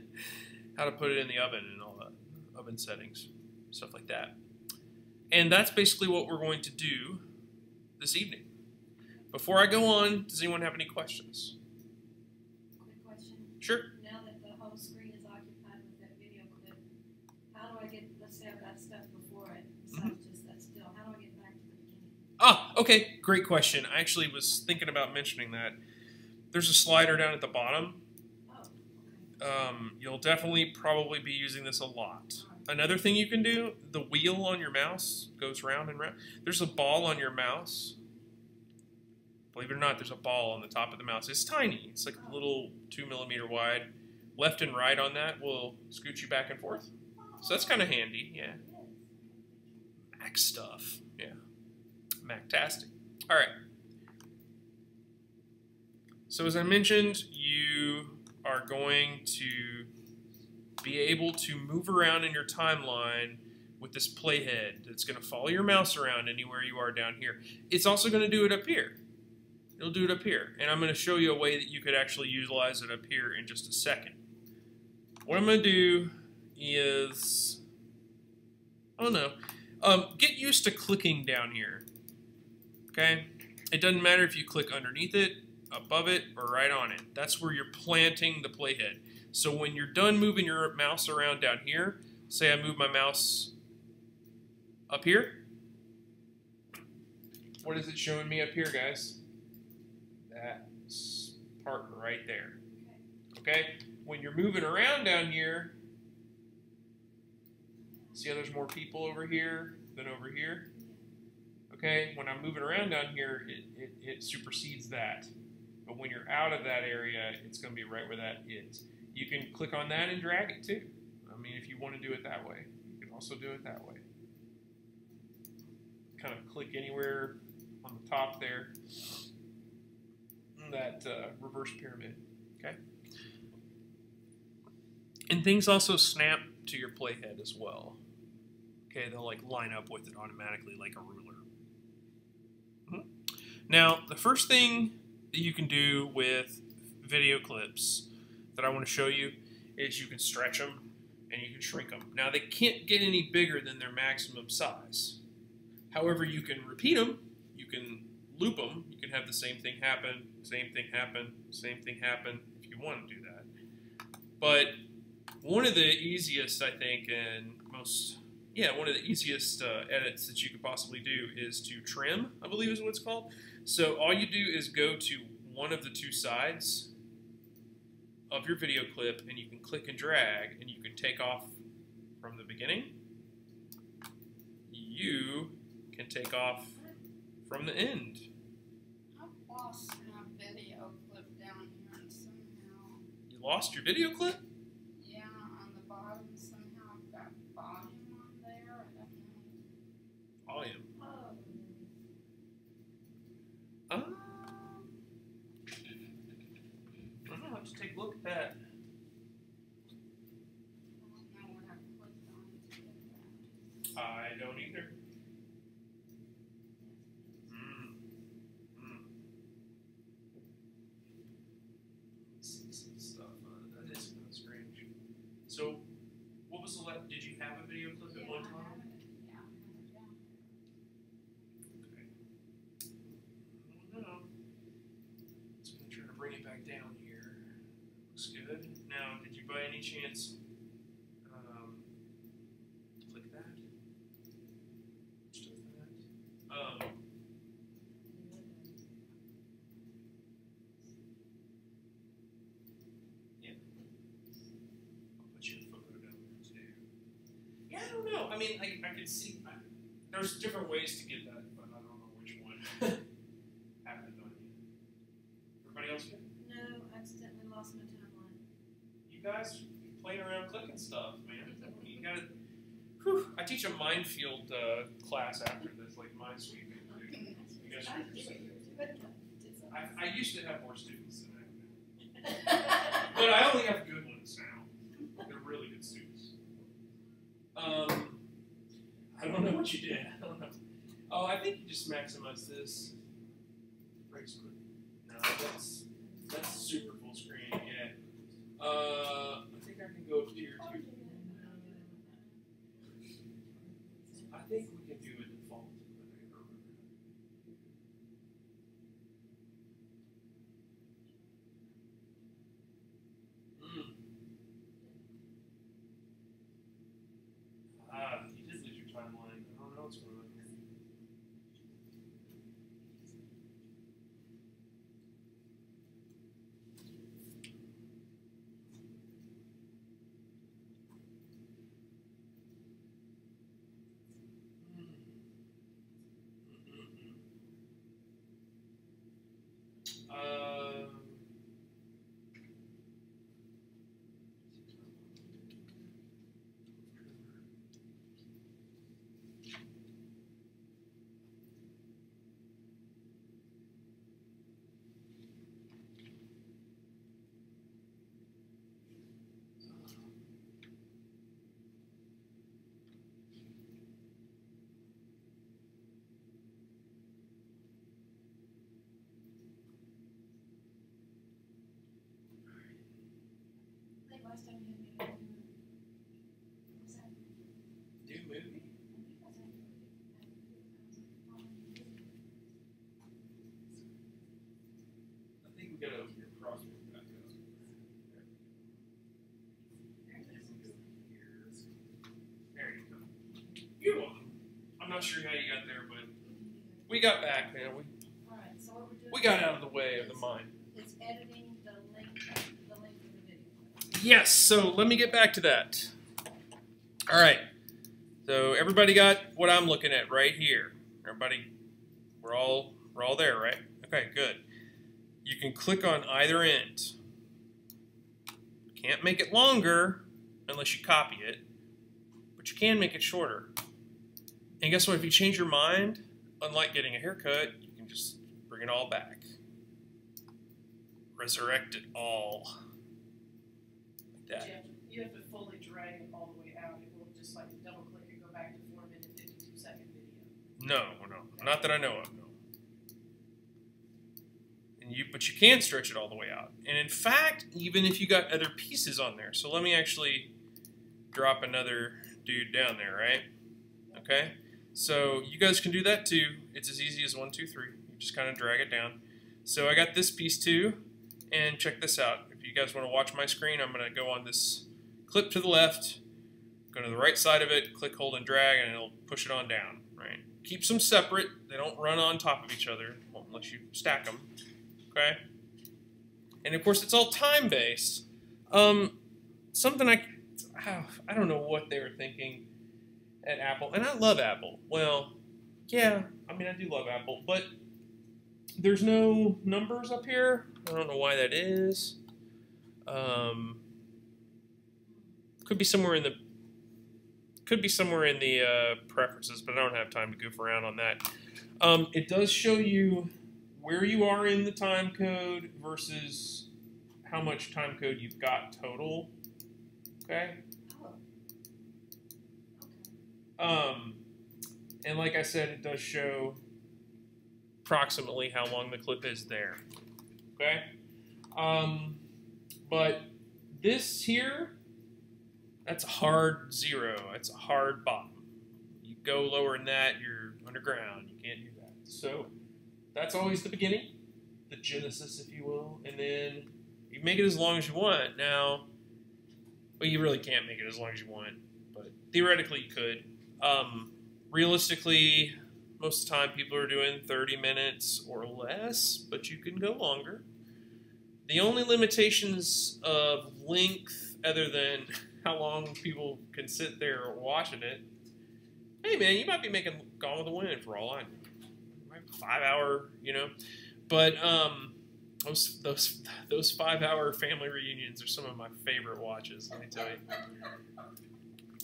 How to put it in the oven and all the oven settings, stuff like that. And that's basically what we're going to do this evening. Before I go on, does anyone have any questions? Quick question. Sure. Now that the whole screen is occupied with that video clip, how do I get, let's say I've got stuff before it, besides just that still, how do I get back to the beginning? Ah, okay, great question. I actually was thinking about mentioning that. There's a slider down at the bottom. Oh, okay. You'll definitely probably be using this a lot. Another thing you can do, the wheel on your mouse goes round and round. There's a ball on your mouse. Believe it or not, there's a ball on the top of the mouse. It's tiny. It's like a little 2 millimeter wide. Left and right on that will scoot you back and forth. So that's kind of handy, yeah. Mac stuff, yeah. Mac-tastic. All right. So as I mentioned, you are going to be able to move around in your timeline with this playhead that's going to follow your mouse around anywhere you are down here. It's also going to do it up here. It'll do it up here. And I'm going to show you a way that you could actually utilize it up here in just a second. What I'm going to do is, oh no, get used to clicking down here. Okay? It doesn't matter if you click underneath it, above it, or right on it. That's where you're planting the playhead. So when you're done moving your mouse around down here, say I move my mouse up here. What is it showing me up here, guys? That part right there. Okay? When you're moving around down here, see how there's more people over here than over here? Okay? When I'm moving around down here, it supersedes that. But when you're out of that area, it's going to be right where that is. You can click on that and drag it too. I mean, if you want to do it that way, you can also do it that way. Kind of click anywhere on the top there. That reverse pyramid. Okay. And things also snap to your playhead as well. Okay, they'll like line up with it automatically like a ruler. Now, the first thing that you can do with video clips that I want to show you is you can stretch them and you can shrink them. Now, they can't get any bigger than their maximum size. However, you can repeat them, you can loop them, you can have the same thing happen, same thing happen, same thing happen, if you want to do that. But one of the easiest, I think, and most, one of the easiest edits that you could possibly do is to trim, I believe is what it's called. So all you do is go to one of the two sides of your video clip and you can click and drag and you can take off from the beginning. You can take off from the end. I've lost my video clip down here and somehow, You lost your video clip? yeah, on the bottom somehow I've got volume on there. I don't know. Volume. Oh. I'll have to take a look at that. I don't know what I clicked on to get that. I don't either. See some stuff. That is kind of strange. So, what was the last? Did you have a video clip at one time? I have it. Yeah, I have it down here. Okay. I don't know. So I'm trying to bring it back down here. Looks good. Now, did you by any chance click that? Which does that? Yeah. I'll put your photo down there too. Yeah, I don't know. I mean, I could see. There's different ways to get that, but I don't know which one happened on you. Everybody else good? No, I accidentally lost my timeline. You guys playing around clicking stuff, man. You gotta. Whew, I teach a minefield class after this, like Minesweep. You guys are I used to have more students than I have now. But I only have good ones now. They're really good students. I don't know what you did. I don't know. Oh, I think you just maximize this. No, that's super full screen. Yeah. I think I can go up to here too. I think we can do a default. You did lose your timeline. I don't know what's going on here. I think last time you had me was that? New movie? I think we gotta open your project back up. There you go. You're welcome. I'm not sure how you got there, but we got back, man. Alright, so what we're doing. We got out of the way of the mine. Is editing the link of the video. Yes, so let me get back to that. All right. So everybody got what I'm looking at right here. Everybody, we're all there, right? Okay, good. You can click on either end. Can't make it longer unless you copy it, but you can make it shorter. And guess what? If you change your mind, unlike getting a haircut, you can just bring it all back. Resurrect it all. Like that. You have to fully drag it all the way out. It won't just like double click and go back to 4-minute, 52-second video. No, not that I know of. No. But you can stretch it all the way out. And in fact, even if you got other pieces on there. So let me actually drop another dude down there, right? Okay. So you guys can do that too. It's as easy as 1, 2, 3. You just kind of drag it down. So I got this piece too. And check this out. If you guys want to watch my screen, I'm going to go on this clip to the left, go to the right side of it, click, hold, and drag, and it'll push it on down, right? Keeps them separate. They don't run on top of each other unless you stack them, okay? And of course, it's all time-based. Something I don't know what they were thinking at Apple, and I love Apple. Well, yeah, I mean I do love Apple, but there's no numbers up here. I don't know why that is. Could be somewhere in the preferences, but I don't have time to goof around on that. It does show you where you are in the time code versus how much time code you've got total. Okay. And like I said, it does show approximately how long the clip is there. Okay. But this here, that's a hard 0. It's a hard bottom. You go lower than that, you're underground. You can't do that. So that's always the beginning, the genesis, if you will. And then you make it as long as you want. Now, well, you really can't make it as long as you want, but theoretically you could. Realistically, most of the time people are doing 30 minutes or less, but you can go longer. The only limitations of length, other than how long people can sit there watching it, hey man, you might be making Gone with the Wind for all I know. 5 hour, you know. But those 5 hour family reunions are some of my favorite watches, let me tell you.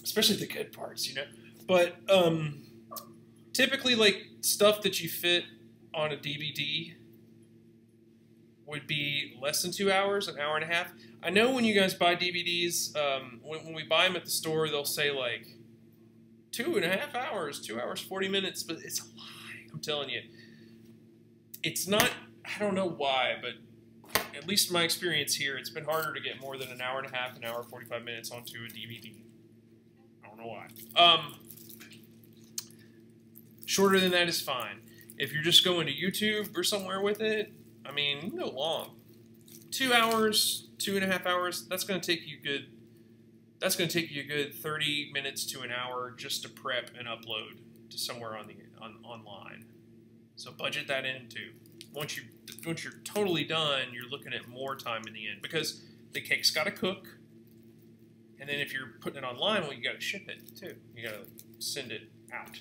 Especially the good parts, you know. But typically, like, stuff that you fit on a DVD would be less than 2 hours, an hour and a half. I know when you guys buy DVDs, when we buy them at the store, they'll say, like, 2.5 hours, 2 hours, 40 minutes, but it's a lie, I'm telling you. It's not, I don't know why, but at least in my experience here, it's been harder to get more than an hour and a half, an hour, 45 minutes onto a DVD. I don't know why. Shorter than that is fine. If you're just going to YouTube or somewhere with it, I mean, you can go long. 2 hours, 2.5 hours, that's going to take you good. That's going to take you a good 30 minutes to an hour just to prep and upload to somewhere online. So budget that in too. Once you're totally done, you're looking at more time in the end because the cake's got to cook. And then if you're putting it online, well, you got to ship it too. You got to send it out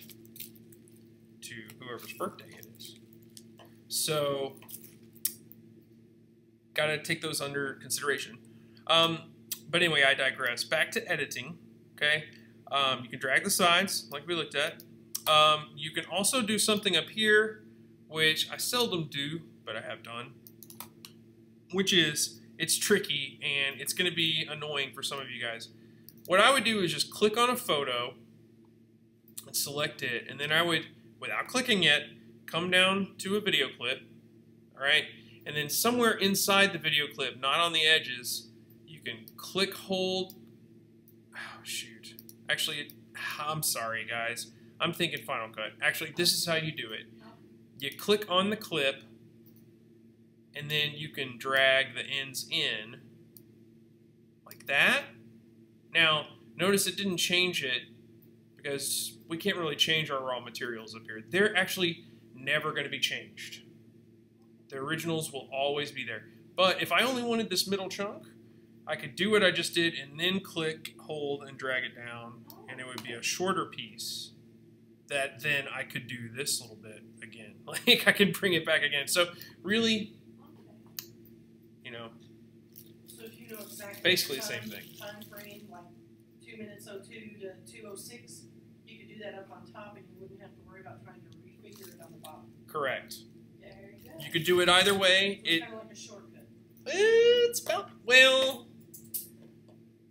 to whoever's birthday it is. So, got to take those under consideration. But anyway, I digress. Back to editing, okay? You can drag the sides, like we looked at. You can also do something up here, which I seldom do, but I have done, which is, it's tricky, and it's going to be annoying for some of you guys. What I would do is just click on a photo and select it, and then I would, without clicking yet, come down to a video clip, all right? And then somewhere inside the video clip, not on the edges, you can click, hold, oh shoot. Actually, I'm sorry guys. I'm thinking Final Cut. Actually, this is how you do it. You click on the clip, and then you can drag the ends in, like that. Now, notice it didn't change it, because we can't really change our raw materials up here. They're actually never going to be changed. The originals will always be there. But if I only wanted this middle chunk, I could do what I just did and then click, hold, and drag it down, and it would be a shorter piece that then I could do this little bit again. Like, I can bring it back again. So, really, you know, So if you know exactly basically the the same thing. time frame, like 2 minutes 02 to 2:06, you could do that up on top and you wouldn't have to worry about trying to refigure it on the bottom. Correct. There you go. You could do it either way. It's kind of like a shortcut. It's about, well,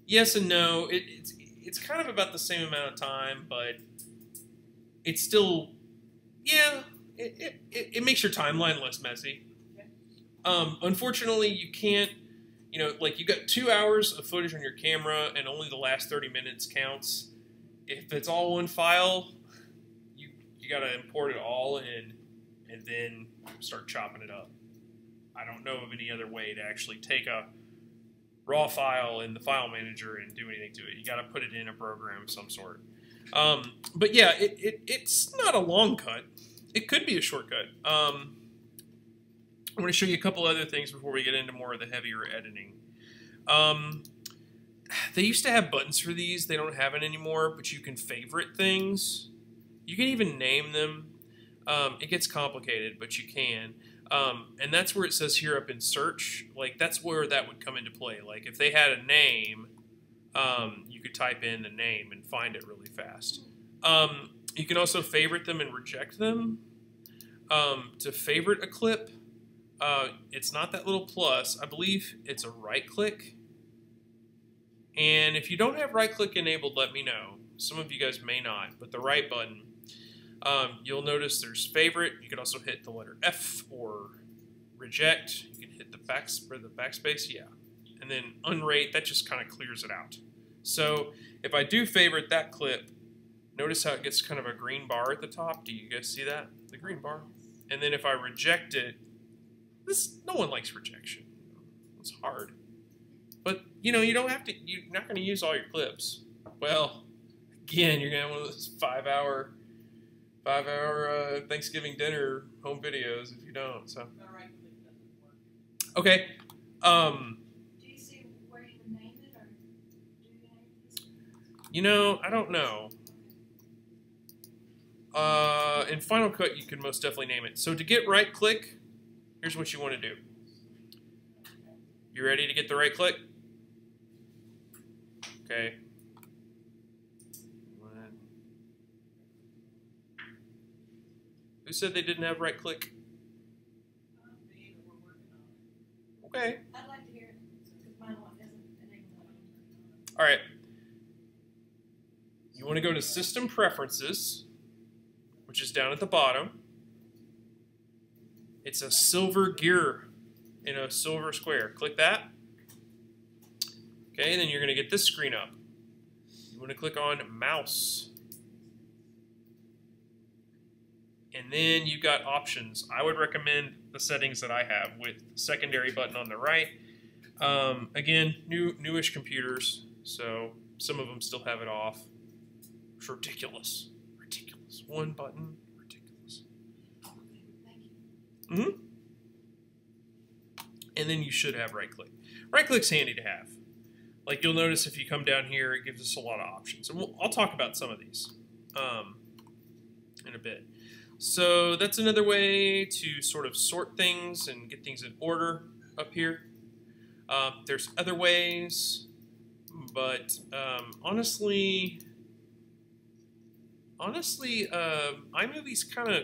yes and no. It's kind of about the same amount of time, but it's still, yeah, it makes your timeline less messy. Unfortunately, you can't, you know, like you got 2 hours of footage on your camera and only the last 30 minutes counts. If it's all one file, you got to import it all in and then start chopping it up. I don't know of any other way to actually take a raw file in the file manager and do anything to it. You got to put it in a program of some sort. But yeah, it's not a long cut. It could be a shortcut. I'm going to show you a couple other things before we get into more of the heavier editing. they used to have buttons for these. They don't have it anymore, but you can favorite things. You can even name them. It gets complicated, but you can. And that's where it says here up in search. Like, that's where that would come into play. Like, if they had a name, you could type in the name and find it really fast. You can also favorite them and reject them. To favorite a clip, it's not that little plus. I believe it's a right click. And if you don't have right click enabled, let me know. Some of you guys may not, but the right button, you'll notice there's favorite. You can also hit the letter F or reject. You can hit the backspace, yeah. And then unrate, that just kind of clears it out. So if I do favorite that clip, notice how it gets kind of a green bar at the top. Do you guys see that? The green bar. And then if I reject it, no one likes rejection. It's hard. But, you know, you don't have to, you're not going to use all your clips. Well, again, you're going to have one of those 5-hour Thanksgiving dinner home videos if you don't. So. Right click doesn't work. Okay. Do you see where you would name it, or do you name this? You know, I don't know. In Final Cut, you can most definitely name it. So to get right click, here's what you want to do. You ready to get the right click? Okay. Who said they didn't have right click? Me, but we're working on it. Okay. I'd like to hear it, because mine isn't enabled. All right. You want to go to System Preferences, which is down at the bottom. It's a silver gear in a silver square. Click that. Okay, and then you're going to get this screen up. You want to click on Mouse. And then you've got options. I would recommend the settings that I have with secondary button on the right. Again, newish computers, so some of them still have it off. It's ridiculous. Ridiculous. One button. Ridiculous. Thank you. And then you should have right click. Right click's handy to have. Like, you'll notice if you come down here, it gives us a lot of options. And I'll talk about some of these in a bit. So that's another way to sort of sort things and get things in order up here. There's other ways, but honestly, iMovie's kind of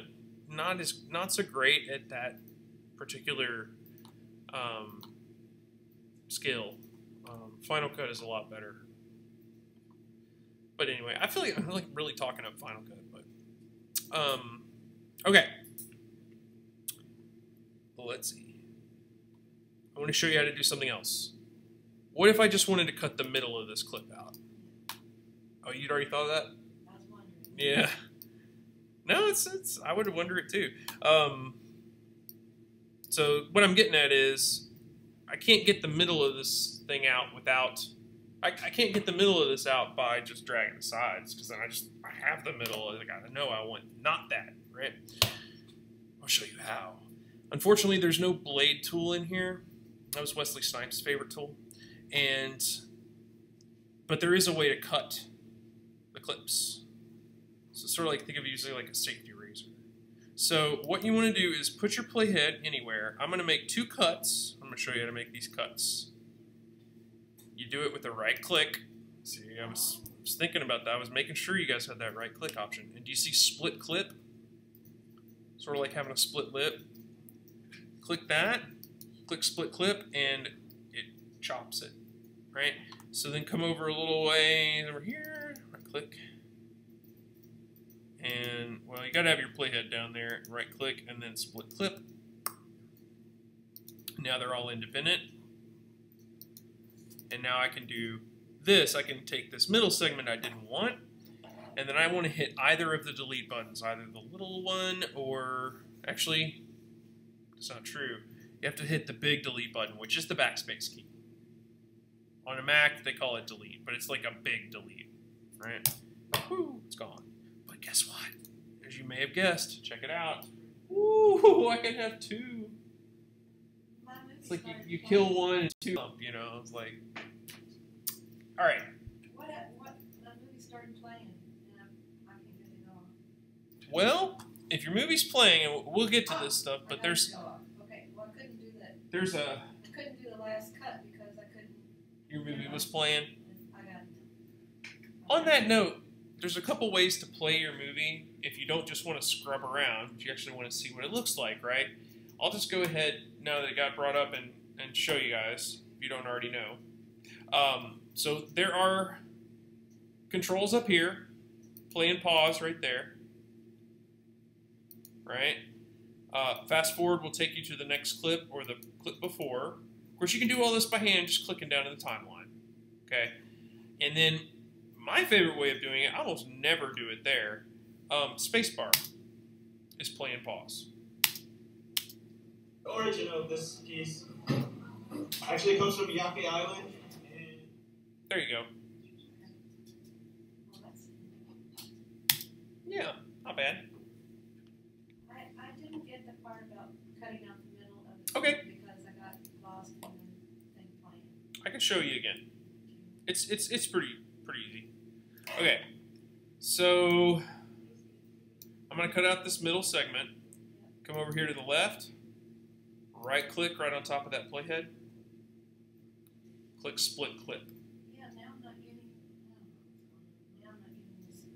not so great at that particular skill. Final Cut is a lot better. But anyway, I feel like I'm like really talking up Final Cut, but okay. Well, let's see. I want to show you how to do something else. What if I just wanted to cut the middle of this clip out? Oh, you'd already thought of that? I was wondering. Yeah. No, it's I would wonder it too. So what I'm getting at is I can't get the middle of this thing out without I can't get the middle of this out by just dragging the sides, because then I have the middle. I gotta know I want not that, right? I'll show you how. Unfortunately, there's no blade tool in here. That was Wesley Snipes' favorite tool, but there is a way to cut the clips. So sort of like, think of it using like a safety razor. So what you want to do is put your playhead anywhere. I'm going to make 2 cuts. I'm going to show you how to make these cuts. You do it with a right click. See, I was thinking about that. I was making sure you guys had that right click option. And do you see split clip? Sort of like having a split lip. Click that, click split clip, and it chops it, right? So then come over a little way over here, right click. And, well, you gotta have your playhead down there, right click, and then split clip. Now they're all independent. And now I can do this. I can take this middle segment I didn't want, and then I want to hit either of the delete buttons, either the little one or, actually, it's not true. You have to hit the big delete button, which is the backspace key. On a Mac, they call it delete, but it's like a big delete, right? Woo, it's gone. But guess what? As you may have guessed, check it out. Ooh, I can have 2. It's like you kill one and 2 up, you know. It's like, All right. What the movie started playing, and I can't get it on. Well, if your movie's playing, and we'll get to this stuff, but there's Okay, well, I couldn't do that. I couldn't do the last cut because I couldn't. your movie was playing. I got it. On that note, there's a couple ways to play your movie if you don't just want to scrub around, but you actually want to see what it looks like, right? I'll just go ahead, now that it got brought up, and show you guys, if you don't already know. So there are controls up here, play and pause right there, right? Fast forward will take you to the next clip or the clip before. Of course, you can do all this by hand, just clicking down in the timeline, okay? And then my favorite way of doing it, I almost never do it there, spacebar is play and pause. The origin of this piece actually comes from Yake Island. And there you go. Well, that's, Yeah, not bad. I didn't get the part about cutting out the middle of the Okay. because I got lost in the thing playing. I can show you again. It's pretty easy. Okay, so I'm gonna cut out this middle segment. Come over here to the left. Right click right on top of that playhead. Click split clip. Yeah, now I'm not getting. Now I'm not getting this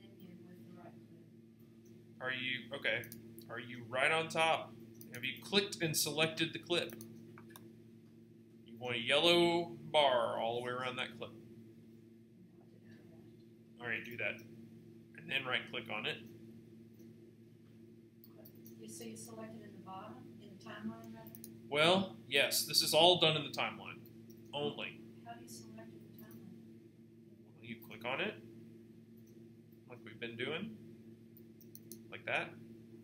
menu with the right clip. Are you okay? Are you right on top? Have you clicked and selected the clip? You want a yellow bar all the way around that clip. All right, do that, and then right click on it. So you selected in the bottom, in the timeline rather? Well, yes, this is all done in the timeline only. How do you select in the timeline? You click on it, like we've been doing, like that.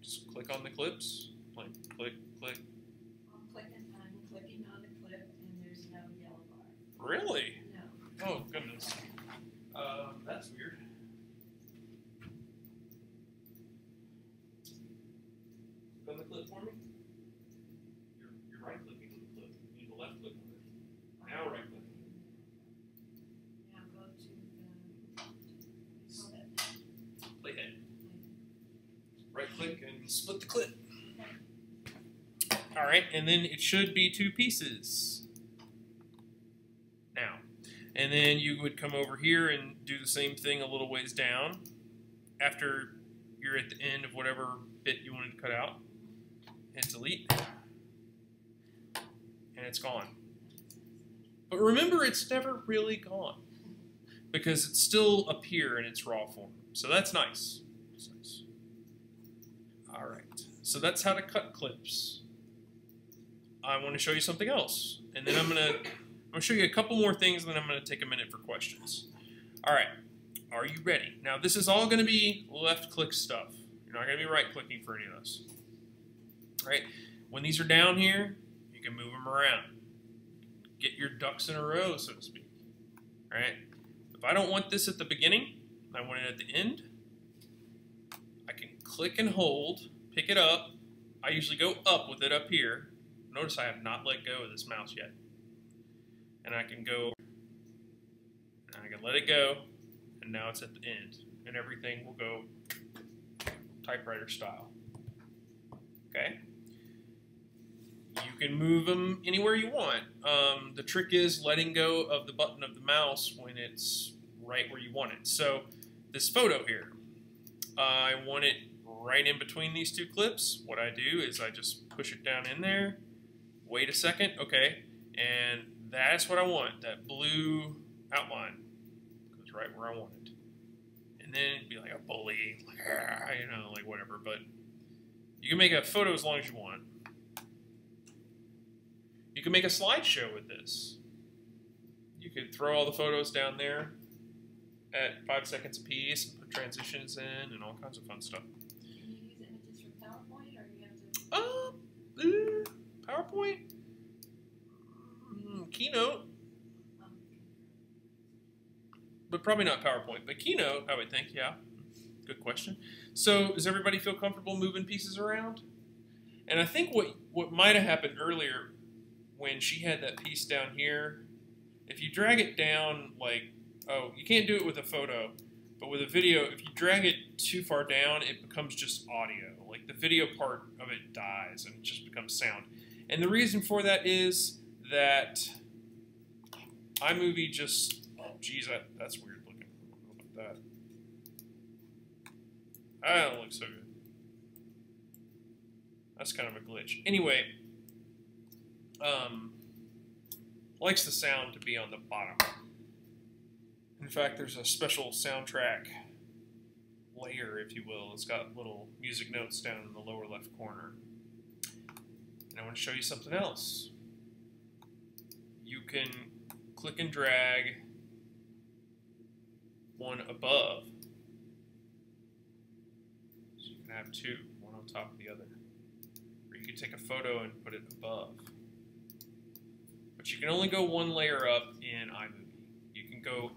Just click on the clips, like click, click. I'm clicking on the clip, and there's no yellow bar. Really? No. Oh goodness. That's weird. Click on the clip for me. You're right clicking on the clip. You need to left click on it. Now right click. Now go to the, call that Playhead. Right click and split the clip. All right, and then it should be two pieces. Now, and then you would come over here and do the same thing a little ways down after you're at the end of whatever bit you wanted to cut out. Hit delete, and it's gone. But remember, it's never really gone because it's still up here in its raw form. So that's nice. That's nice. All right, so that's how to cut clips. I want to show you something else, and then I'm gonna show you a couple more things, and then I'm gonna take a minute for questions. All right, are you ready? Now this is all gonna be left click stuff. You're not gonna be right clicking for any of this. All right, when these are down here, you can move them around. Get your ducks in a row, so to speak. All right, if I don't want this at the beginning, I want it at the end, I can click and hold, pick it up. I usually go up with it up here. Notice I have not let go of this mouse yet. And I can go, and I can let it go, and now it's at the end. And everything will go typewriter style. Okay? You can move them anywhere you want. The trick is letting go of the button of the mouse when it's right where you want it. So this photo here, I want it right in between these two clips. What I do is I just push it down in there, wait a second, okay, and that's what I want, that blue outline goes right where I want it. And then it'd be like a bully, like, you know, like whatever, but you can make a photo as long as you want. You can make a slideshow with this. You could throw all the photos down there at 5 seconds a piece and put transitions in and all kinds of fun stuff. Can you use images from PowerPoint, or you have to? PowerPoint? Keynote, but probably not PowerPoint, but Keynote, I would think, yeah. Good question. So does everybody feel comfortable moving pieces around? And I think what might have happened earlier when she had that piece down here if you drag it down, like, oh, you can't do it with a photo, but with a video, if you drag it too far down, it becomes just audio. Like, the video part of it dies and it just becomes sound. And the reason for that is that iMovie just, oh, geez, that's weird looking. I don't know about that. That don't look so good. That's kind of a glitch. Anyway, likes the sound to be on the bottom. In fact, there's a special soundtrack layer, if you will. It's got little music notes down in the lower left corner. And I want to show you something else. You can click and drag one above. So you can have two, one on top of the other. Or you can take a photo and put it above. But you can only go one layer up in iMovie. You can go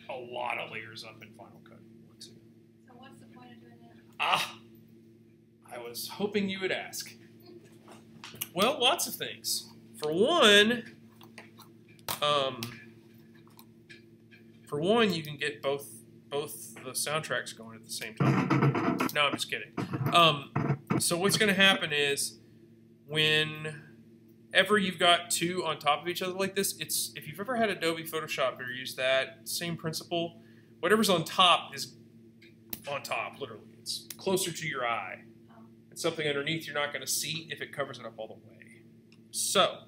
a lot of layers up in Final Cut if you want to. So what's the point of doing that? Ah! I was hoping you would ask. Well, lots of things. For one, you can get both the soundtracks going at the same time. No, I'm just kidding. So what's going to happen is whenever you've got two on top of each other like this, if you've ever had Adobe Photoshop or used that, same principle. Whatever's on top is on top, literally. It's closer to your eye. And something underneath you're not going to see if it covers it up all the way. So,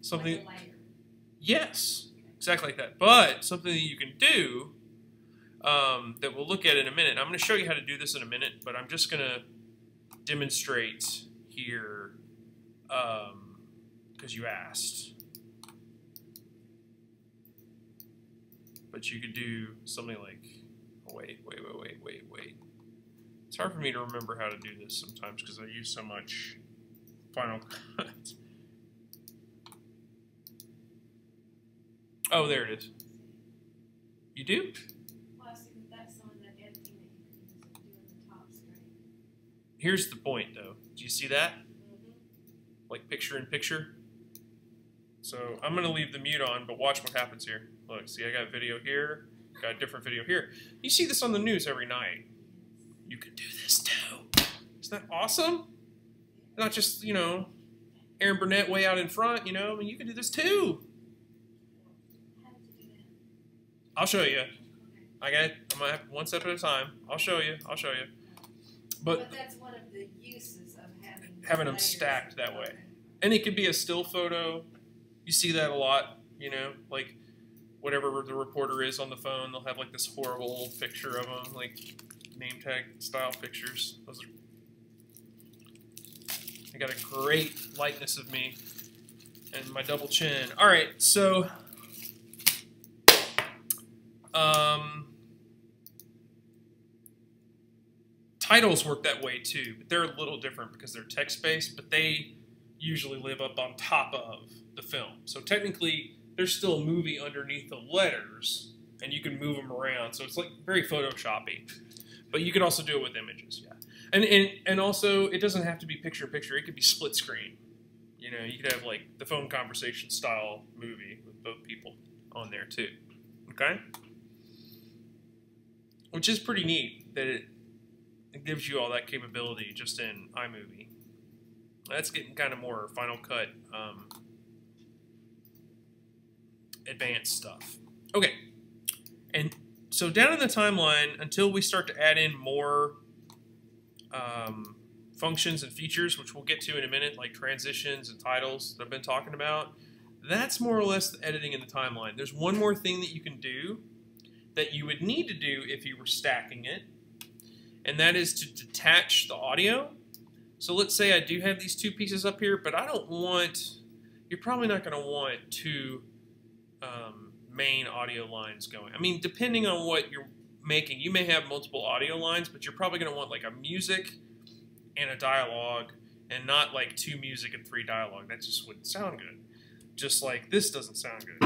something... Like a layer. Yes, exactly like that. But something that you can do that we'll look at in a minute. I'm going to show you how to do this in a minute, but I'm just going to demonstrate here because you asked. But you could do something like, oh, wait. It's hard for me to remember how to do this sometimes because I use so much Final Cut. Oh, there it is. You do? Well, I see that's some of the editing that you can use to do in the top screen. Here's the point, though. Do you see that? Mm-hmm. Like picture in picture? So I'm going to leave the mute on, but watch what happens here. Look, see, I got video here, got a different video here. You see this on the news every night. You can do this too. Isn't that awesome? Not just, you know, Aaron Burnett way out in front, you know. I mean, you can do this too. How did you do that? I'll show you. Okay. I'm going to have one step at a time. I'll show you. But that's one of the uses of having them layers. stacked that way. Okay. And it could be a still photo. You see that a lot, you know, like whatever the reporter is on the phone, they'll have like this horrible old picture of them, like name tag style pictures. Those are, I got a great likeness of me and my double chin. All right, so titles work that way too, but they're a little different because they're text-based, but they usually live up on top of the film. So technically, there's still a movie underneath the letters, and you can move them around. So it's like very Photoshoppy. But you can also do it with images, yeah. And also, it doesn't have to be picture-in-picture. It could be split screen. You know, you could have like the phone conversation style movie with both people on there too. Okay? Which is pretty neat that it gives you all that capability just in iMovie. That's getting kind of more Final Cut advanced stuff. Okay, and so down in the timeline, until we start to add in more functions and features, which we'll get to in a minute, like transitions and titles that I've been talking about, that's more or less the editing in the timeline. There's one more thing that you can do that you would need to do if you were stacking it, and that is to detach the audio. So let's say I do have these two pieces up here, but I don't want, you're probably not going to want two main audio lines going. I mean, depending on what you're making, you may have multiple audio lines, but you're probably going to want like a music and a dialogue, and not like two music and three dialogue. That just wouldn't sound good. Just like this doesn't sound good.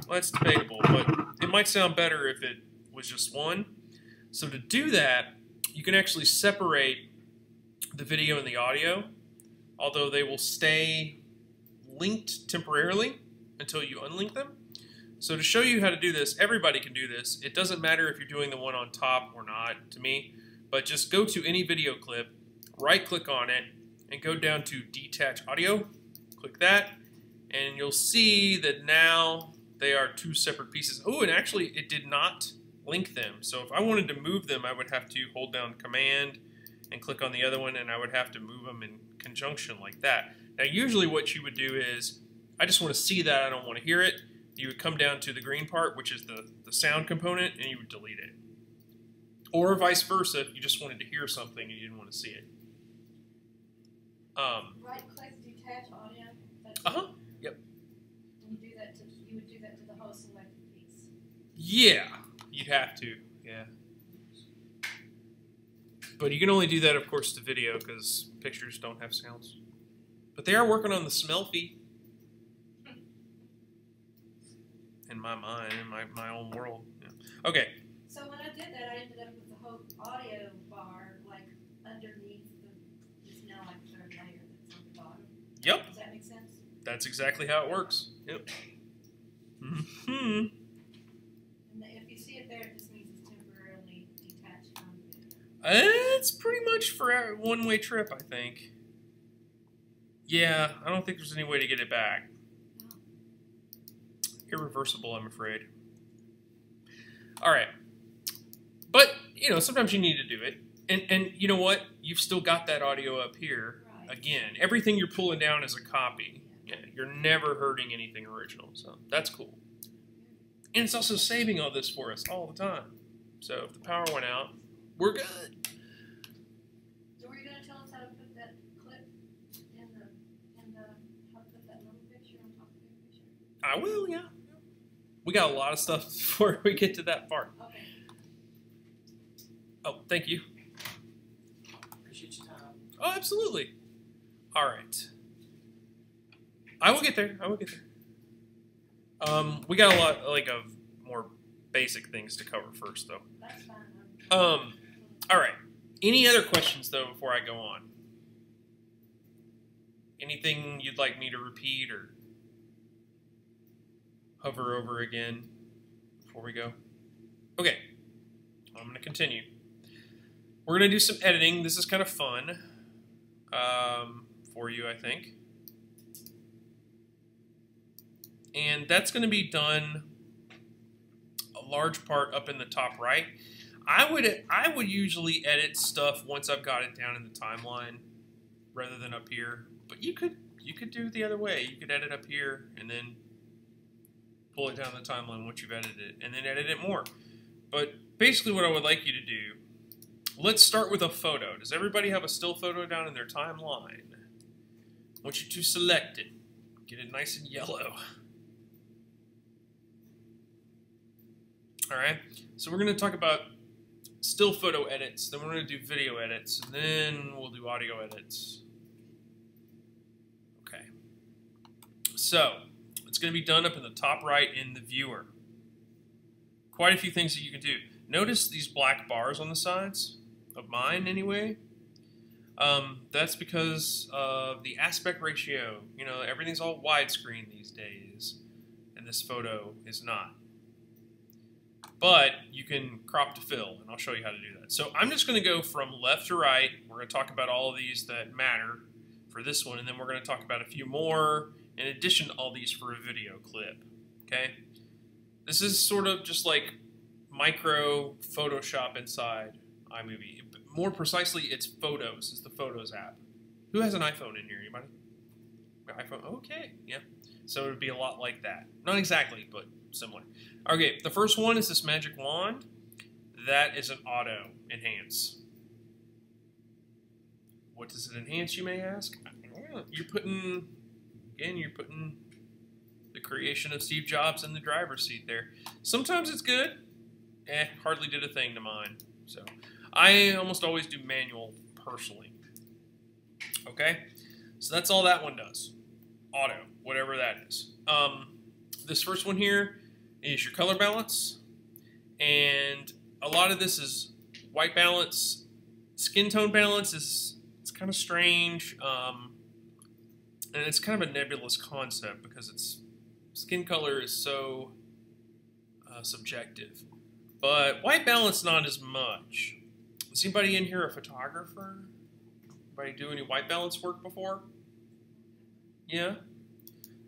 Well, that's debatable, but it might sound better if it was just one. So to do that, you can actually separate the video and the audio, although they will stay linked temporarily. until you unlink them. So to show you how to do this, everybody can do this. It doesn't matter if you're doing the one on top or not to me, but just go to any video clip, right-click on it, and go down to Detach Audio. Click that, and you'll see that now they are two separate pieces. Oh, and actually it did not link them. So if I wanted to move them, I would have to hold down Command and click on the other one, and I would have to move them in conjunction like that. Now usually what you would do is, I just want to see that, I don't want to hear it. You would come down to the green part, which is the sound component, and you would delete it. Or vice versa, if you just wanted to hear something and you didn't want to see it. Right-click, detach audio. Yep. And you would do that to the whole selected piece. Yeah, you'd have to. Yeah. But you can only do that, of course, to video because pictures don't have sounds. But they are working on the smell feed. In my mind, in my own world. Yeah. Okay. So when I did that, I ended up with the whole audio bar like underneath it's now like third layer that's on the bottom. Yep. Does that make sense? That's exactly how it works. Yep. Mm-hmm. And if you see it there, it just means it's temporarily detached from the video. It's pretty much for a one-way trip, I think. Yeah, I don't think there's any way to get it back. Irreversible, I'm afraid. All right. But, you know, sometimes you need to do it. And you know what? You've still got that audio up here. Right. Again, everything you're pulling down is a copy. Yeah, you're never hurting anything original, so that's cool. And it's also saving all this for us all the time. So if the power went out, we're good. So were you going to tell us how to put that clip in the how to put that little picture on top of the picture? I will, yeah. We got a lot of stuff before we get to that part. Okay. Oh, thank you. Appreciate your time. Oh, absolutely. All right. I will get there. I will get there. We got a lot of more basic things to cover first, though. That's fine. All right. Any other questions, though, before I go on? Anything you'd like me to repeat or hover over again before we go? Okay. I'm going to continue. We're going to do some editing. This is kind of fun for you, I think. And that's going to be done a large part up in the top right. I would usually edit stuff once I've got it down in the timeline rather than up here. But you could do it the other way. You could edit up here and then pull it down the timeline once you've edited it, and then edit it more. But basically what I would like you to do, let's start with a photo. Does everybody have a still photo down in their timeline? I want you to select it. Get it nice and yellow. Alright, so we're going to talk about still photo edits, then we're going to do video edits, and then we'll do audio edits. Okay. So, it's going to be done up in the top right in the viewer. Quite a few things that you can do. Notice these black bars on the sides, of mine anyway. That's because of the aspect ratio. You know, everything's all widescreen these days, and this photo is not. But you can crop to fill, and I'll show you how to do that. So I'm just going to go from left to right. We're going to talk about all of these that matter for this one, and then we're going to talk about a few more in addition to all these for a video clip. Okay? This is sort of just like micro Photoshop inside iMovie. More precisely, it's Photos. It's the Photos app. Who has an iPhone in here? Anybody? iPhone? Okay, yeah. So it would be a lot like that. Not exactly, but similar. Okay, the first one is this magic wand. That is an auto enhance. What does it enhance, you may ask? You're putting the creation of Steve Jobs in the driver's seat there. Sometimes it's good. Hardly did a thing to mine. So I almost always do manual personally. Okay, so that's all that one does. Auto, whatever that is. This first one here is your color balance, and a lot of this is white balance. Skin tone balance it's kind of strange, and it's kind of a nebulous concept because it's Skin color is so subjective. But white balance, not as much. Is anybody in here a photographer? Anybody do any white balance work before? Yeah?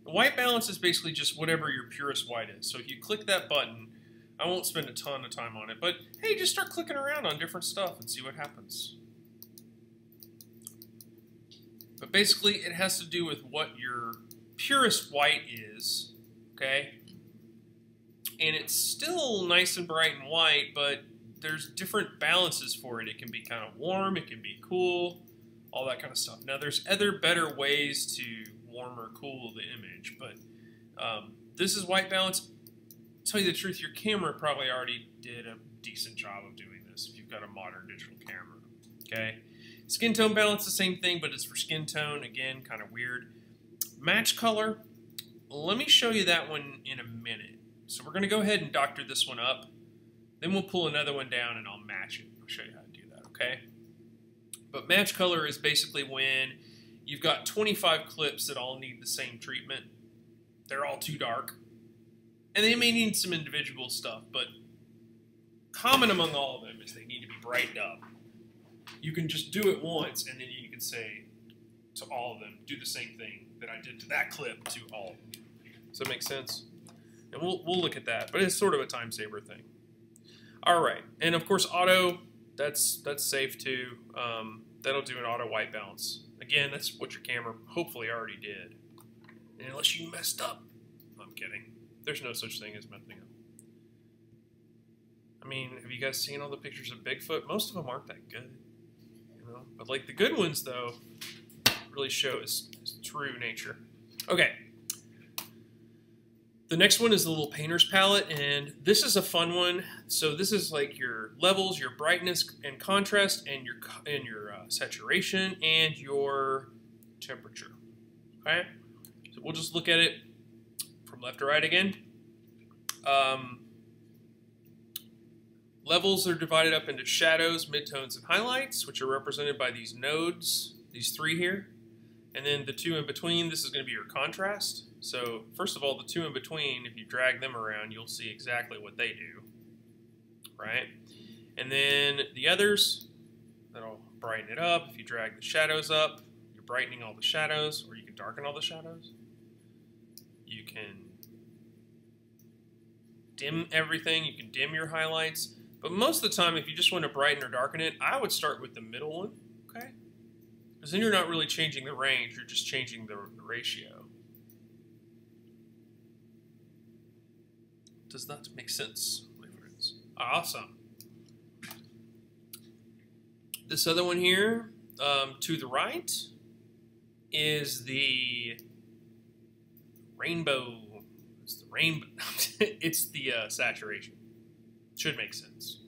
The white balance is basically just whatever your purest white is. So if you click that button, I won't spend a ton of time on it, but hey, just start clicking around on different stuff and see what happens. But basically, it has to do with what your purest white is, okay? And it's still nice and bright and white, but there's different balances for it. It can be kind of warm, it can be cool, all that kind of stuff. Now, there's other better ways to warm or cool the image, but this is white balance. To tell you the truth, your camera probably already did a decent job of doing this if you've got a modern digital camera, okay? Skin tone balance, the same thing, but it's for skin tone. Again, kind of weird. Match color, let me show you that one in a minute. So we're going to go ahead and doctor this one up. Then we'll pull another one down and I'll match it. I'll show you how to do that, okay? But match color is basically when you've got 25 clips that all need the same treatment. They're all too dark. And they may need some individual stuff, but common among all of them is they need to be brightened up. You can just do it once, and then you can say to all of them, do the same thing that I did to that clip to all of them. Does that make sense? And we'll look at that, but it's sort of a time saver thing. All right, and of course auto, that's safe too. That'll do an auto white balance. Again, that's what your camera hopefully already did. And unless you messed up, I'm kidding. There's no such thing as messing up. I mean, have you guys seen all the pictures of Bigfoot? Most of them aren't that good, you know. But like the good ones, though, really show his true nature. Okay. The next one is the little painter's palette, and this is a fun one. So this is like your levels, your brightness and contrast, and your saturation, and your temperature. Okay. So we'll just look at it from left to right again. Levels are divided up into shadows, midtones, and highlights, which are represented by these nodes, these three here. And then the two in between, this is going to be your contrast. So first of all, the two in between, if you drag them around, you'll see exactly what they do, right? And then the others, that'll brighten it up. If you drag the shadows up, you're brightening all the shadows, or you can darken all the shadows. You can dim everything. You can dim your highlights. But most of the time, if you just want to brighten or darken it, I would start with the middle one, okay? Because then you're not really changing the range, you're just changing the ratio. Does that make sense, my friends? Awesome. This other one here, to the right, is the rainbow. It's the rainbow. It's the saturation. Should make sense.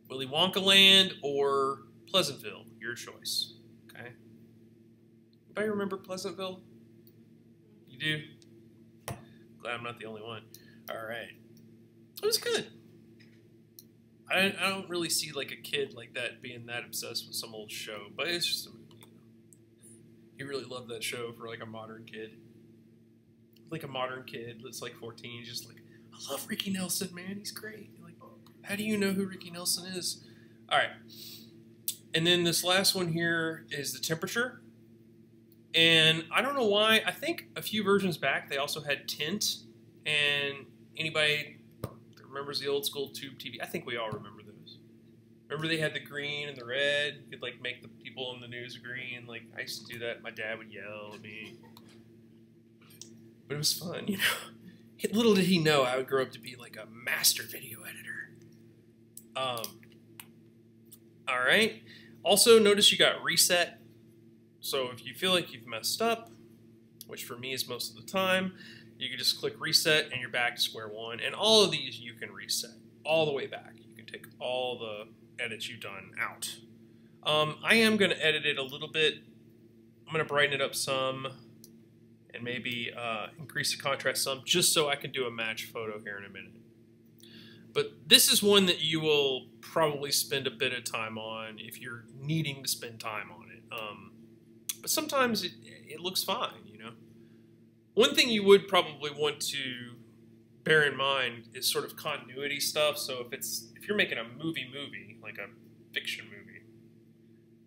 Willy Wonka Land or Pleasantville, your choice. Okay. Anybody remember Pleasantville? You do? Glad I'm not the only one. All right. It was good. I don't really see like a kid like that being that obsessed with some old show, but it's just a movie. You know. You really love that show for like a modern kid. Like a modern kid that's like 14, just like, I love Ricky Nelson, man. He's great. You're like, how do you know who Ricky Nelson is? All right. And then this last one here is the temperature. And I don't know why. I think a few versions back they also had tint. And anybody that remembers the old school tube TV, I think we all remember those. Remember they had the green and the red? You could like make the people in the news green. Like I used to do that. My dad would yell at me. But it was fun, you know. Little did he know I would grow up to be like a master video editor. All right. Also, notice you got reset. So if you feel like you've messed up, which for me is most of the time, you can just click reset and you're back to square one. And all of these you can reset all the way back. You can take all the edits you've done out. I am going to edit it a little bit. I'm going to brighten it up some and maybe increase the contrast some just so I can do a match photo here in a minute. But this is one that you will probably spend a bit of time on if you're needing to spend time on it. But sometimes it looks fine, you know. One thing you would probably want to bear in mind is sort of continuity stuff. So if you're making a movie, like a fiction movie,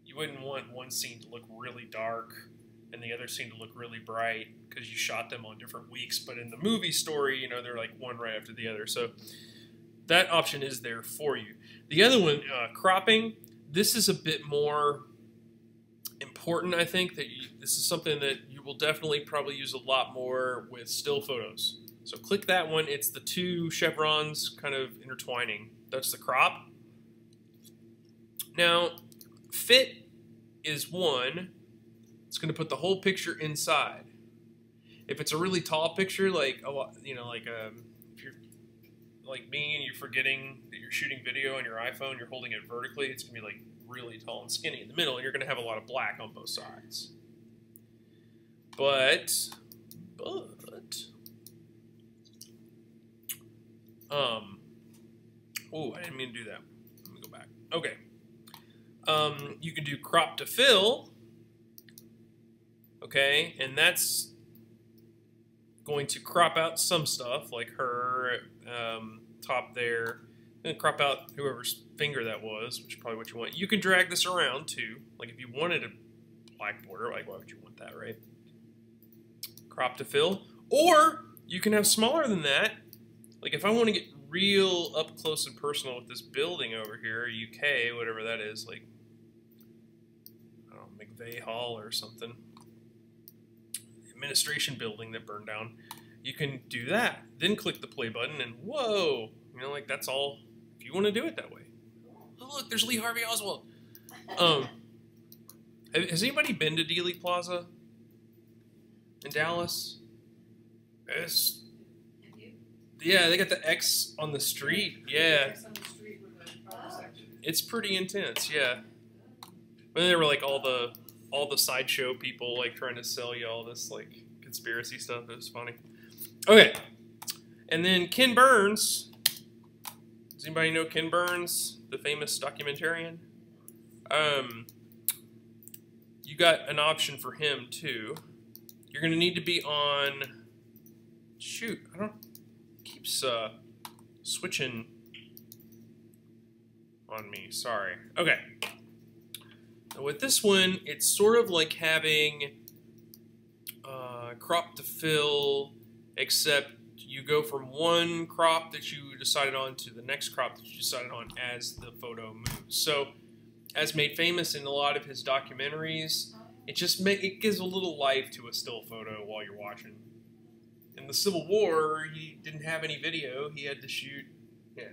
you wouldn't want one scene to look really dark and the other scene to look really bright because you shot them on different weeks. But in the movie story, you know, they're like one right after the other. So that option is there for you. The other one, cropping, this is a bit more important, I think. This is something that you will definitely probably use a lot more with still photos. So click that one. It's the two chevrons kind of intertwining. That's the crop. Now, fit is one. It's going to put the whole picture inside. If it's a really tall picture, like a lot, you know, like if you're like me and you're forgetting that you're shooting video on your iPhone, you're holding it vertically, it's going to be like really tall and skinny in the middle, and you're going to have a lot of black on both sides. But oh, I didn't mean to do that. Let me go back. Okay. You can do crop to fill. Okay, and that's going to crop out some stuff, like her top there, and crop out whoever's finger that was, which is probably what you want. You can drag this around too. Like if you wanted a black border, like why would you want that, right? Crop to fill. Or you can have smaller than that. Like if I want to get real up close and personal with this building over here, UK, whatever that is, like, I don't know, McVeigh Hall or something. Administration building that burned down. You can do that. Then click the play button and whoa, you know, like that's all. If you want to do it that way. Oh look, there's Lee Harvey Oswald. Has anybody been to Dealey Plaza in Dallas? It's, yeah, they got the X on the street. Yeah, it's pretty intense. Yeah, and there were like all the sideshow people like trying to sell you all this like conspiracy stuff. It was funny. Okay, and then Ken Burns. Does anybody know Ken Burns, the famous documentarian? You got an option for him too. You're going to need to be on. Shoot, I don't. Keeps switching on me. Sorry. Okay. Now with this one, it's sort of like having crop to fill, except you go from one crop that you decided on to the next crop that you decided on as the photo moves. So, as made famous in a lot of his documentaries, it gives a little life to a still photo while you're watching. In the Civil War, he didn't have any video. He had to shoot. Yeah,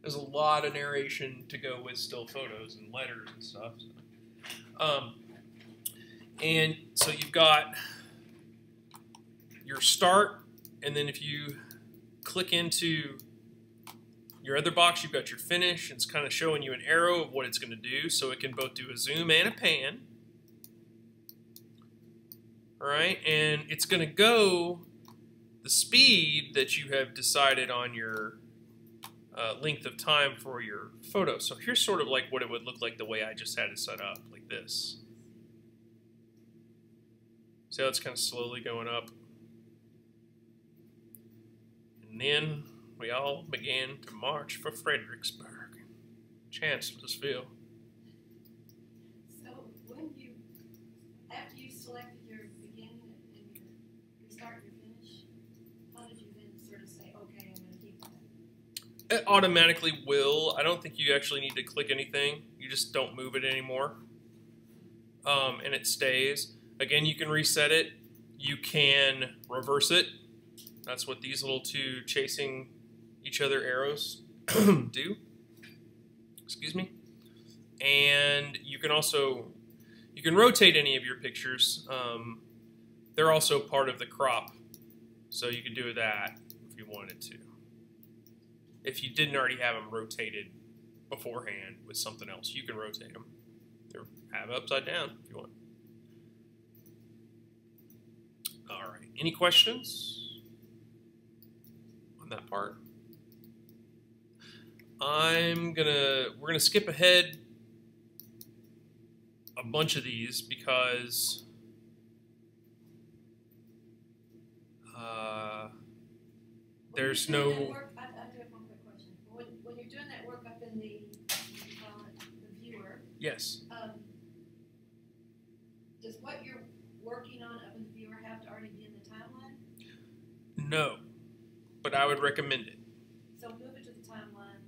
there's a lot of narration to go with still photos and letters and stuff. So. And so you've got your start, and then if you click into your other box, you've got your finish. It's kind of showing you an arrow of what it's going to do, so it can both do a zoom and a pan. All right, and it's going to go the speed that you have decided on your length of time for your photo. So here's sort of like what it would look like the way I just had it set up, like this. See how it's kind of slowly going up? And then we all began to march for Fredericksburg, Chancellorsville. So when you, after you selected your beginning and your start and your finish, how did you then sort of say, okay, I'm going to keep that? It automatically will. I don't think you actually need to click anything. You just don't move it anymore. And it stays. Again, you can reset it. You can reverse it. That's what these little two chasing each other arrows do. Excuse me. And you can also, you can rotate any of your pictures. They're also part of the crop. So you can do that if you wanted to. If you didn't already have them rotated beforehand with something else, you can rotate them. Or have upside down if you want. All right. Any questions on that part? We're gonna skip ahead a bunch of these because There's When you're doing no... that work, I do have one quick question. When you're doing that work up in the, what do you call it, the viewer, Yes. does what you're working on up in the viewer have to already be in the timeline? No. But I would recommend it. So move it to the timeline,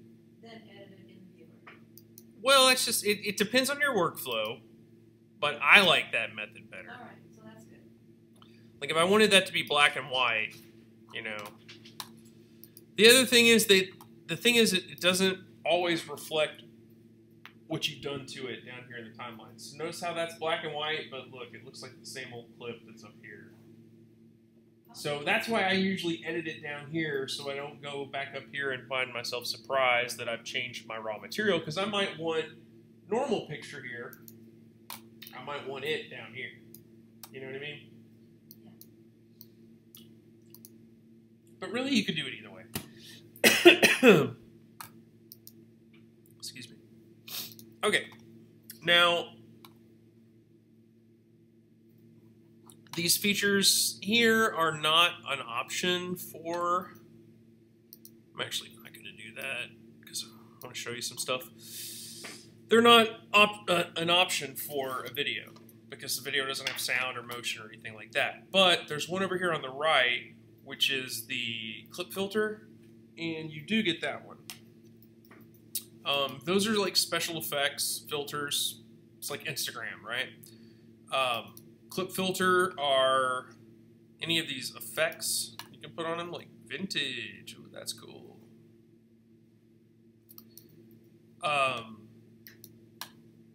then edit it in the viewer. Well, it's just, it depends on your workflow, but I like that method better. All right, so that's good. Like if I wanted that to be black and white, you know. The other thing is that, it doesn't always reflect what you've done to it down here in the timeline. So notice how that's black and white, but look, it looks like the same old clip that's up here. So that's why I usually edit it down here so I don't go back up here and find myself surprised that I've changed my raw material, because I might want normal picture here. I might want it down here. You know what I mean? Yeah. But really, you could do it either way. Excuse me. Okay. Now, these features here are not an option for... I'm actually not going to do that because I want to show you some stuff. They're not an option for a video because the video doesn't have sound or motion or anything like that. But there's one over here on the right, which is the clip filter, and you do get that one. Those are like special effects filters. It's like Instagram, right? Clip filter are any of these effects you can put on them, like vintage. Ooh, that's cool.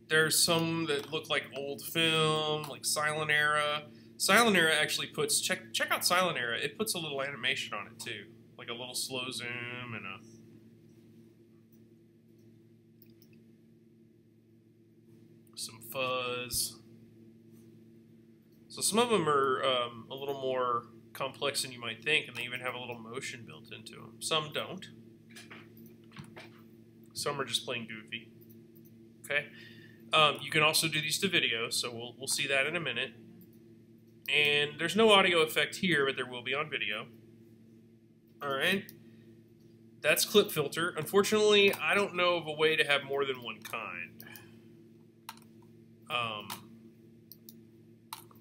There's some that look like old film, like Silent Era. Silent Era actually puts, check out Silent Era. It puts a little animation on it too, like a little slow zoom and some fuzz. So some of them are a little more complex than you might think, and they even have a little motion built into them. Some don't. Some are just plain goofy. Okay. You can also do these to video, so we'll see that in a minute. And there's no audio effect here, but there will be on video. All right. That's clip filter. Unfortunately, I don't know of a way to have more than one kind.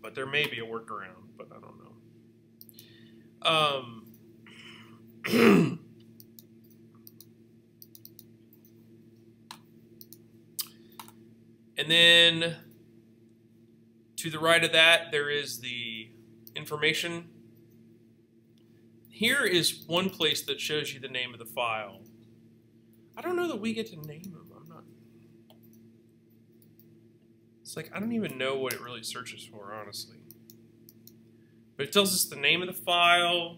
But there may be a workaround, but I don't know. And then to the right of that, there is the information. Here is one place that shows you the name of the file. I don't know that we get to name them. It's like, I don't even know what it really searches for, honestly. But it tells us the name of the file,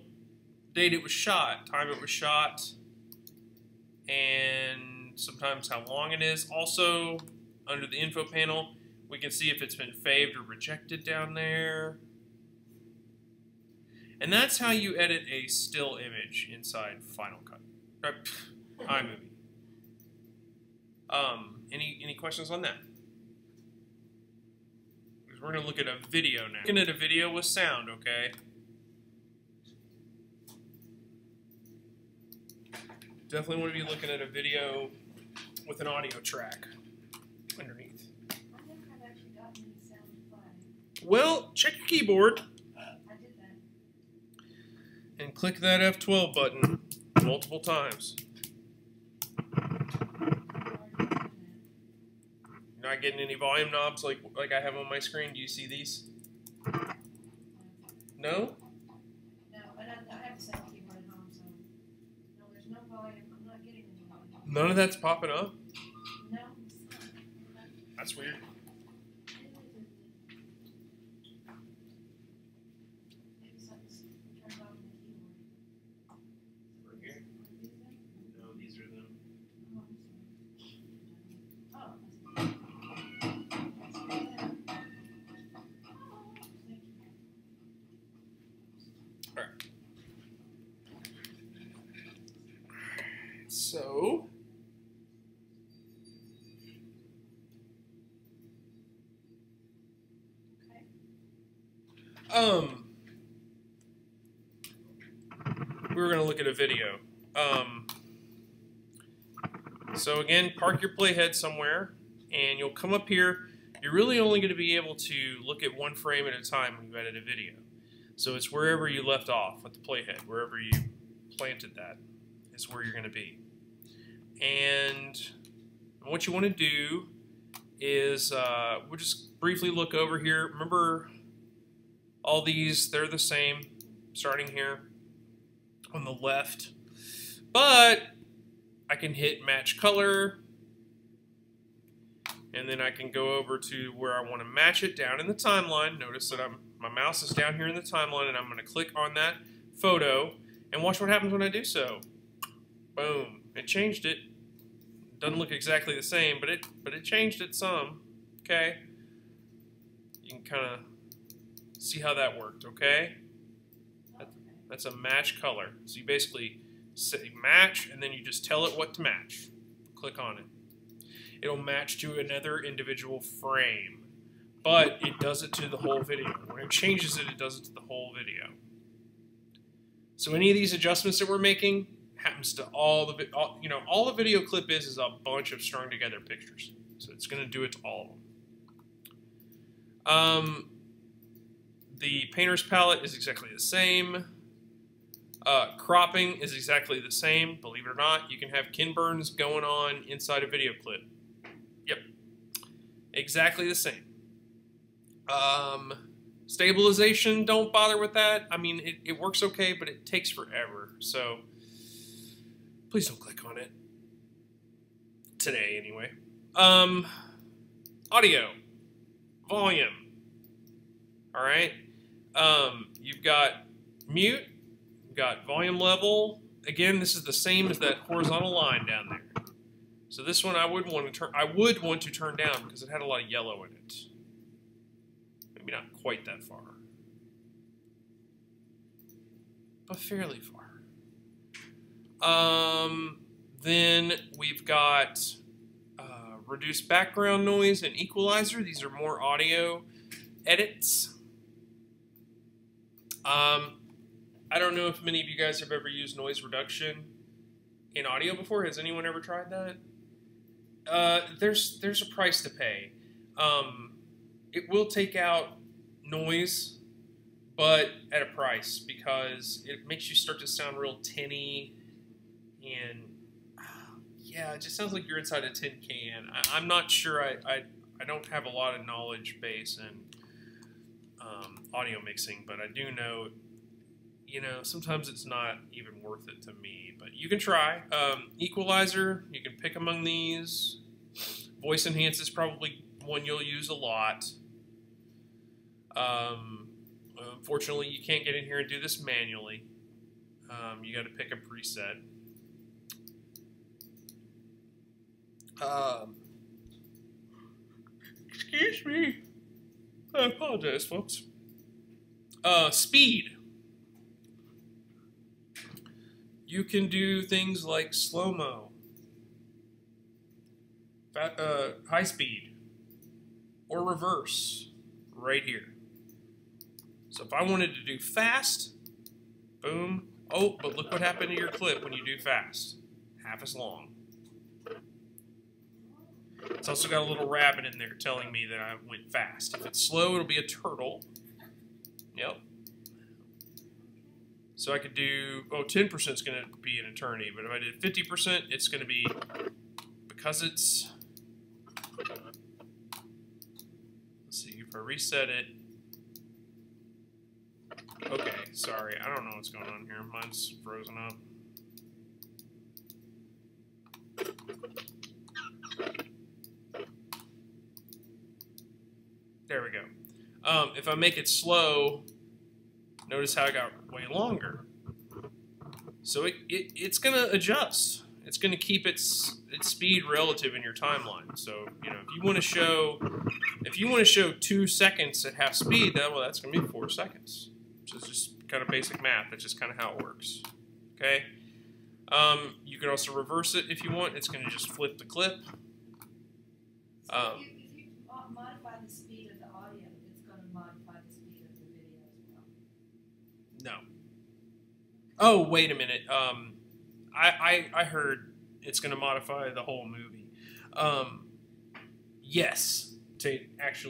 date it was shot, time it was shot, and sometimes how long it is. Also, under the info panel, we can see if it's been faved or rejected down there. And that's how you edit a still image inside Final Cut. iMovie. Any questions on that? Because we're going to look at a video now. Looking at a video with sound, okay? Definitely want to be looking at a video with an audio track underneath. I never have actually gotten any sound to play. Well, check your keyboard I did that. and click that F12 button multiple times. Not getting any volume knobs like I have on my screen. Do you see these? No? No, and I have the sound keyboard at home, so no, there's no volume. I'm not getting any volume. None of that's popping up? No, it's not. That's weird. Maybe something's turned off on the keyboard. Right here? No, these are them. Oh, So, we were going to look at a video. So again, park your playhead somewhere, and you'll come up here. You're really only going to be able to look at one frame at a time when you edit a video. So it's wherever you left off with the playhead, wherever you planted that is where you're going to be. And what you want to do is, we'll just briefly look over here. Remember, all these, they're the same, starting here on the left. But I can hit match color, and then I can go over to where I want to match it down in the timeline. Notice that my mouse is down here in the timeline, and I'm going to click on that photo, and watch what happens when I do so. Boom. It changed it. Doesn't look exactly the same, but it changed it some. Okay? You can kind of see how that worked, okay? That's a match color. So you basically say match, and then you just tell it what to match. Click on it. It'll match to another individual frame, but it does it to the whole video. When it changes it, it does it to the whole video. So any of these adjustments that we're making happens to all the video clip is a bunch of strung together pictures. So it's going to do it to all of them. The painter's palette is exactly the same. Cropping is exactly the same. Believe it or not, you can have kin burns going on inside a video clip. Yep. Exactly the same. Stabilization, don't bother with that. I mean, it works okay, but it takes forever. So please don't click on it. Today, anyway. Audio. Volume. Alright. You've got mute. You've got volume level. Again, this is the same as that horizontal line down there. So this one I would want to turn down because it had a lot of yellow in it. Maybe not quite that far, but fairly far. Then we've got reduce background noise and equalizer. These are more audio edits. I don't know if many of you guys have ever used noise reduction in audio before. Has anyone ever tried that? There's a price to pay. It will take out noise, but at a price, because it makes you start to sound real tinny, and yeah, it just sounds like you're inside a tin can. I'm not sure. I don't have a lot of knowledge base in audio mixing, but I do know, sometimes it's not even worth it to me, but you can try. Equalizer, you can pick among these. Voice enhance is probably one you'll use a lot. Unfortunately, you can't get in here and do this manually. You got to pick a preset. Excuse me. I apologize, folks. Speed. You can do things like slow-mo, high speed, or reverse right here. So if I wanted to do fast, boom. Oh, but look what happened to your clip when you do fast. Half as long. It's also got a little rabbit in there telling me that I went fast. If it's slow, it'll be a turtle. Yep. So I could do, 10% is going to be an eternity, but if I did 50%, it's going to be, because it's, let's see, if I reset it, okay, sorry, I don't know what's going on here. Mine's frozen up. There we go. If I make it slow, notice how it got way longer. So it's going to adjust. It's going to keep its speed relative in your timeline. So if you want to show 2 seconds at half speed, that's going to be 4 seconds. Which is just kind of basic math. That's just kind of how it works. Okay. You can also reverse it if you want. It's going to just flip the clip. So if you modify the speed of the audio, it's going to modify the speed of the video as well. No. Oh, wait a minute. I heard it's going to modify the whole movie. Yes. To answer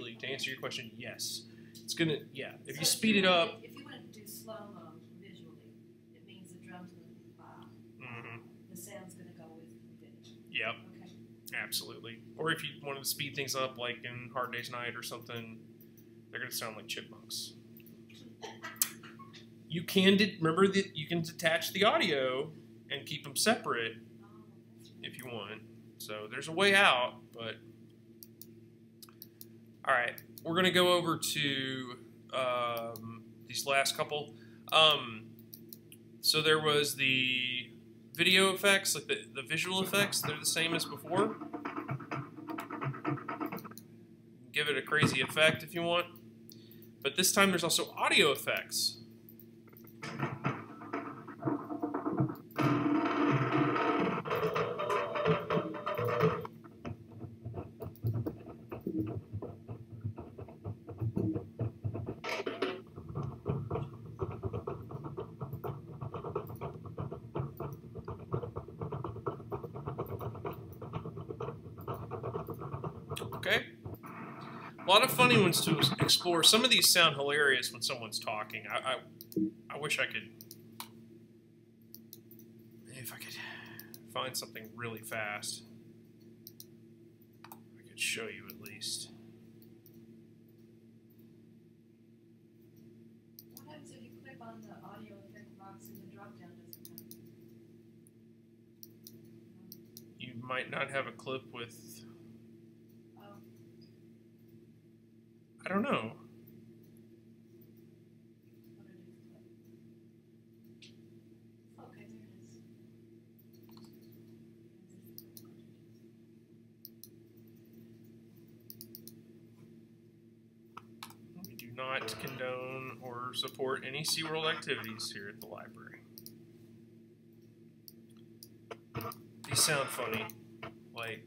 your question, yes. It's going to, yeah. If you speed it up. If you want to do slow-mo visually, it means the drums will be loud. Mm-hmm. The sound's going to go with the pitch. Yep. Okay. Absolutely. Or if you wanted to speed things up, like in Hard Day's Night or something, they're going to sound like chipmunks. You can remember that you can detach the audio and keep them separate if you want. So there's a way out, but all right, we're going to go over to these last couple. So there was the video effects, like the visual effects. They're the same as before. Give it a crazy effect if you want. But this time there's also audio effects. Okay? A lot of funny ones to explore. Some of these sound hilarious when someone's talking. I wish I could... If I could find something really fast, I could show you at least. What happens if you click on the audio effect box and the drop-down doesn't come? You might not have a clip with... I don't know. Okay, there it is. We do not condone or support any SeaWorld activities here at the library. These sound funny. Like...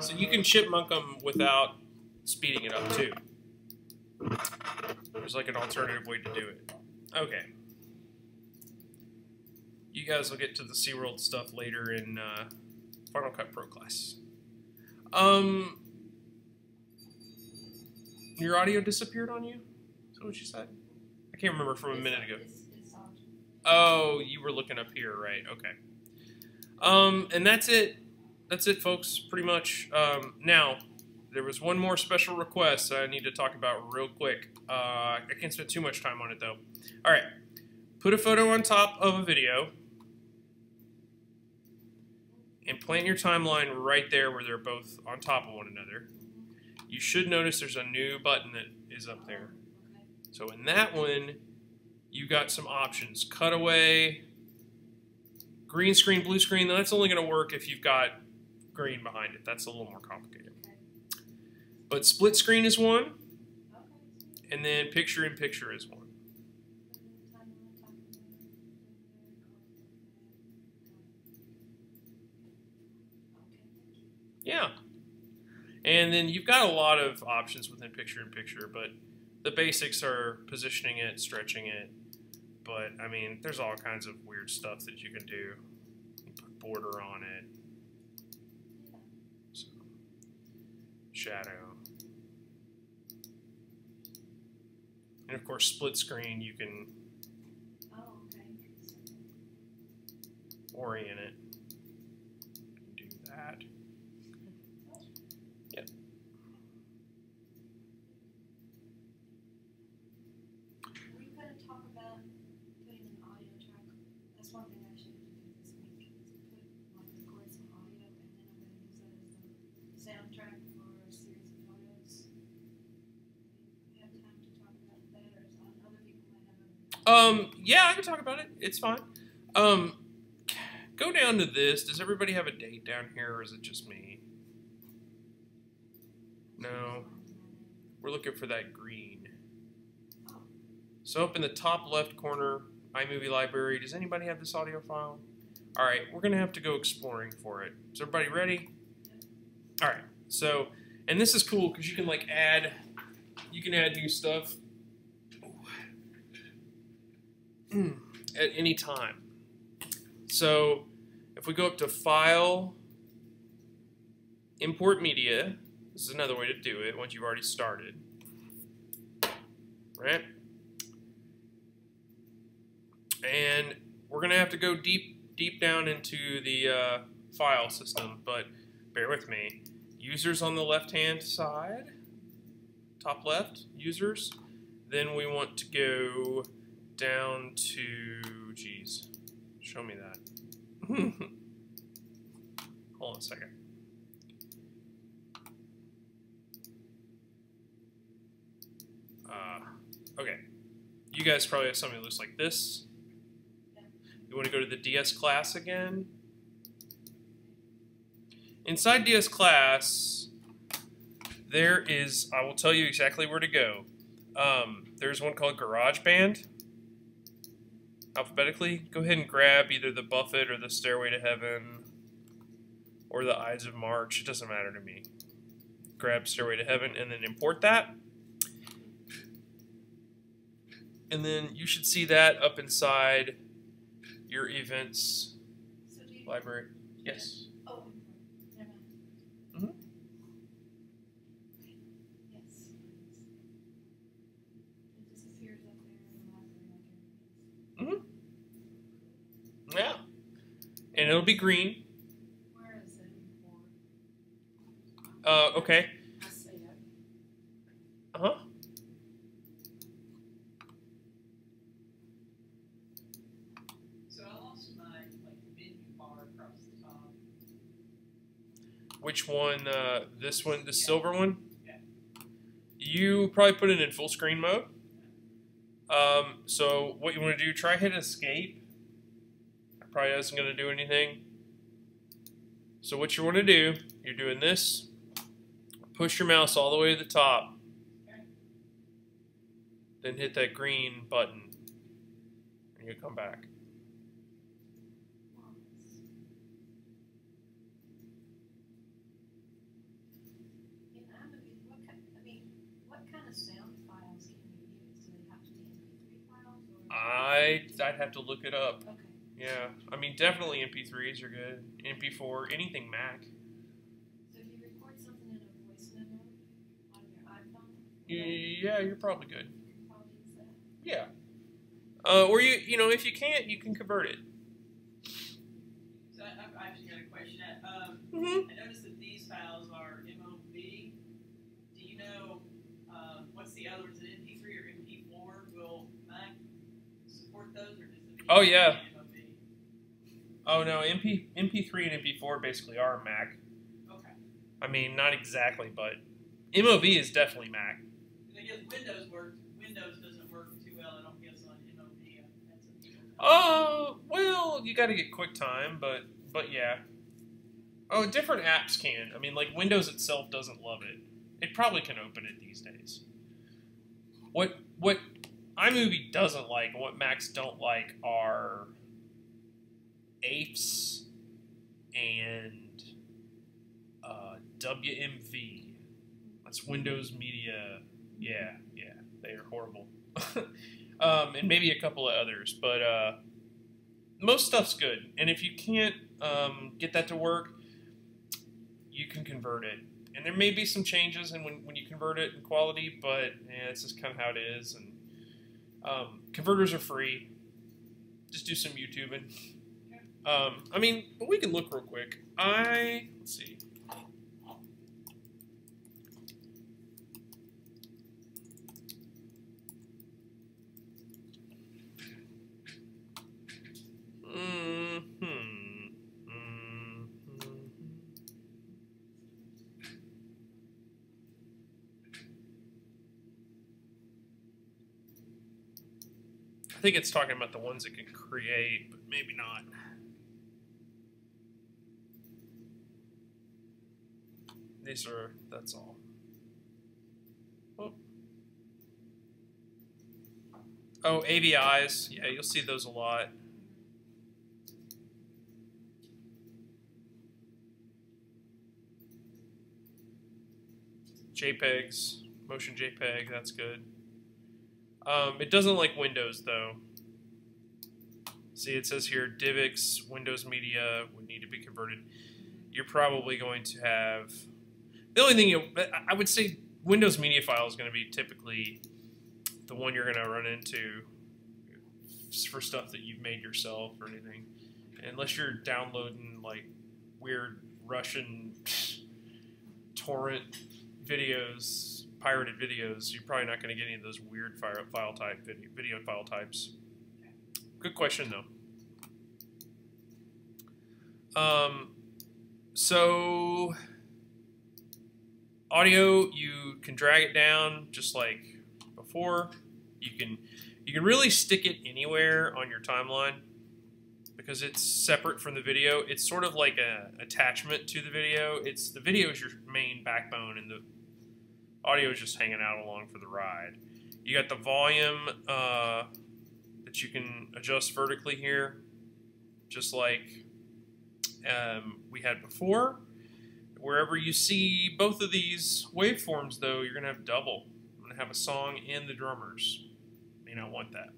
So you can chipmunk them without speeding it up too. There's like an alternative way to do it. Okay. You guys will get to the SeaWorld stuff later in Final Cut Pro class. Your audio disappeared on you? Is that what you said? I can't remember from a minute ago. Oh, you were looking up here, right? Okay. And that's it. That's it, folks, pretty much. Now, there was one more special request that I need to talk about real quick. I can't spend too much time on it, though. All right. Put a photo on top of a video and plant your timeline right there where they're both on top of one another. You should notice there's a new button that is up there. So in that one, you got some options. Cutaway, green screen, blue screen. That's only going to work if you've got green behind it. That's a little more complicated. But split screen is one, and then picture in picture is one. Yeah. And then you've got a lot of options within picture in picture, but the basics are positioning it, stretching it. But, I mean, there's all kinds of weird stuff that you can do. You put border on it. So, shadow. And, of course, split screen, you can orient it. Do that. Yep. Were you going to talk about putting an audio track? That's one thing I should do this week, is record some audio, and then I'm going to use that as the soundtrack for a series of photos. Do you have time to talk about that, or other people might have a... Yeah, I can talk about it. It's fine. Go down to this. Does everybody have a date down here, or is it just me? No. We're looking for that green. So up in the top left corner, iMovie library. Does anybody have this audio file? All right, we're gonna have to go exploring for it. Is everybody ready? All right. So, and this is cool because you can like add, you can add new stuff at any time. So, if we go up to File, Import Media, this is another way to do it once you've already started, right? And we're gonna have to go deep down into the file system, but bear with me. Users on the left-hand side, top left, users. Then we want to go down to, geez, show me that. Hold on a second. Okay. You guys probably have something that looks like this. You want to go to the DS class again. Inside DS class, there is, I will tell you exactly where to go. There's one called GarageBand. Alphabetically, go ahead and grab either the Buffett or the Stairway to Heaven or the Ides of March. It doesn't matter to me. Grab Stairway to Heaven and then import that. And then you should see that up inside your events library. Yes. Oh, never mind. Mm-hmm. Yes. It just appears up there in the library like everything. Mm-hmm. Yeah. And it'll be green. Where is it import? Okay. I see it. Uh-huh. So I lost my menu bar across the top. Which one? This one, the Yeah. silver one? Yeah. You probably put it in full screen mode. So what you want to do, try hit escape. It probably isn't going to do anything. So what you want to do, you're doing this. Push your mouse all the way to the top. Okay. Then hit that green button. And you'll come back. In iMovie, what kind of sound files can you use? Do they have to be MP3 files? Or I'd have to look it up. okay. Yeah, I mean definitely MP3s are good. MP4, anything Mac. So if you record something in a voice memo on your iPhone, Yeah, you're probably good. you can probably use that. Yeah. Or you know, if you can't, you can convert it. So I've actually got a question. Mm-hmm. I noticed that these files are imovie. Do you know what's the other? Is it MP3 or MP4? Will Mac support those, or does it? Oh, yeah. imovie? Oh no, MP3 and MP4 basically are Mac. Okay. I mean, not exactly, but MOV is definitely Mac. I guess Windows works. Windows doesn't work too well, I don't guess, on imovie. That's a deal. Oh, well, you got to get QuickTime, but yeah. Oh, different apps can. I mean, like Windows itself doesn't love it. It probably can open it these days. What iMovie doesn't like and what Macs don't like are APES and WMV. That's Windows Media. Yeah, they are horrible. And maybe a couple of others, but most stuff's good. And if you can't get that to work, you can convert it. And there may be some changes in when you convert it in quality, but yeah, it's just kind of how it is. And converters are free. Just do some YouTubing. I mean, but we can look real quick. Let's see. I think it's talking about the ones it can create, but maybe not. That's all. Oh, AVIs. Yeah, you'll see those a lot. JPEGs, motion JPEG, that's good. It doesn't like Windows, though. See, it says here, DivX, Windows Media would need to be converted. You're probably going to have... The only thing, I would say Windows Media File is going to be typically the one you're going to run into for stuff that you've made yourself or anything. Unless you're downloading, like, weird Russian torrent videos, pirated videos, you're probably not going to get any of those weird file type video file types. Good question, though. So audio, you can drag it down just like before. You can really stick it anywhere on your timeline because it's separate from the video. It's sort of like an attachment to the video. The video is your main backbone, and the audio is just hanging out along for the ride. You got the volume that you can adjust vertically here, just like we had before. Wherever you see both of these waveforms, though, you're going to have double. I'm going to have a song and the drummers. May not want that.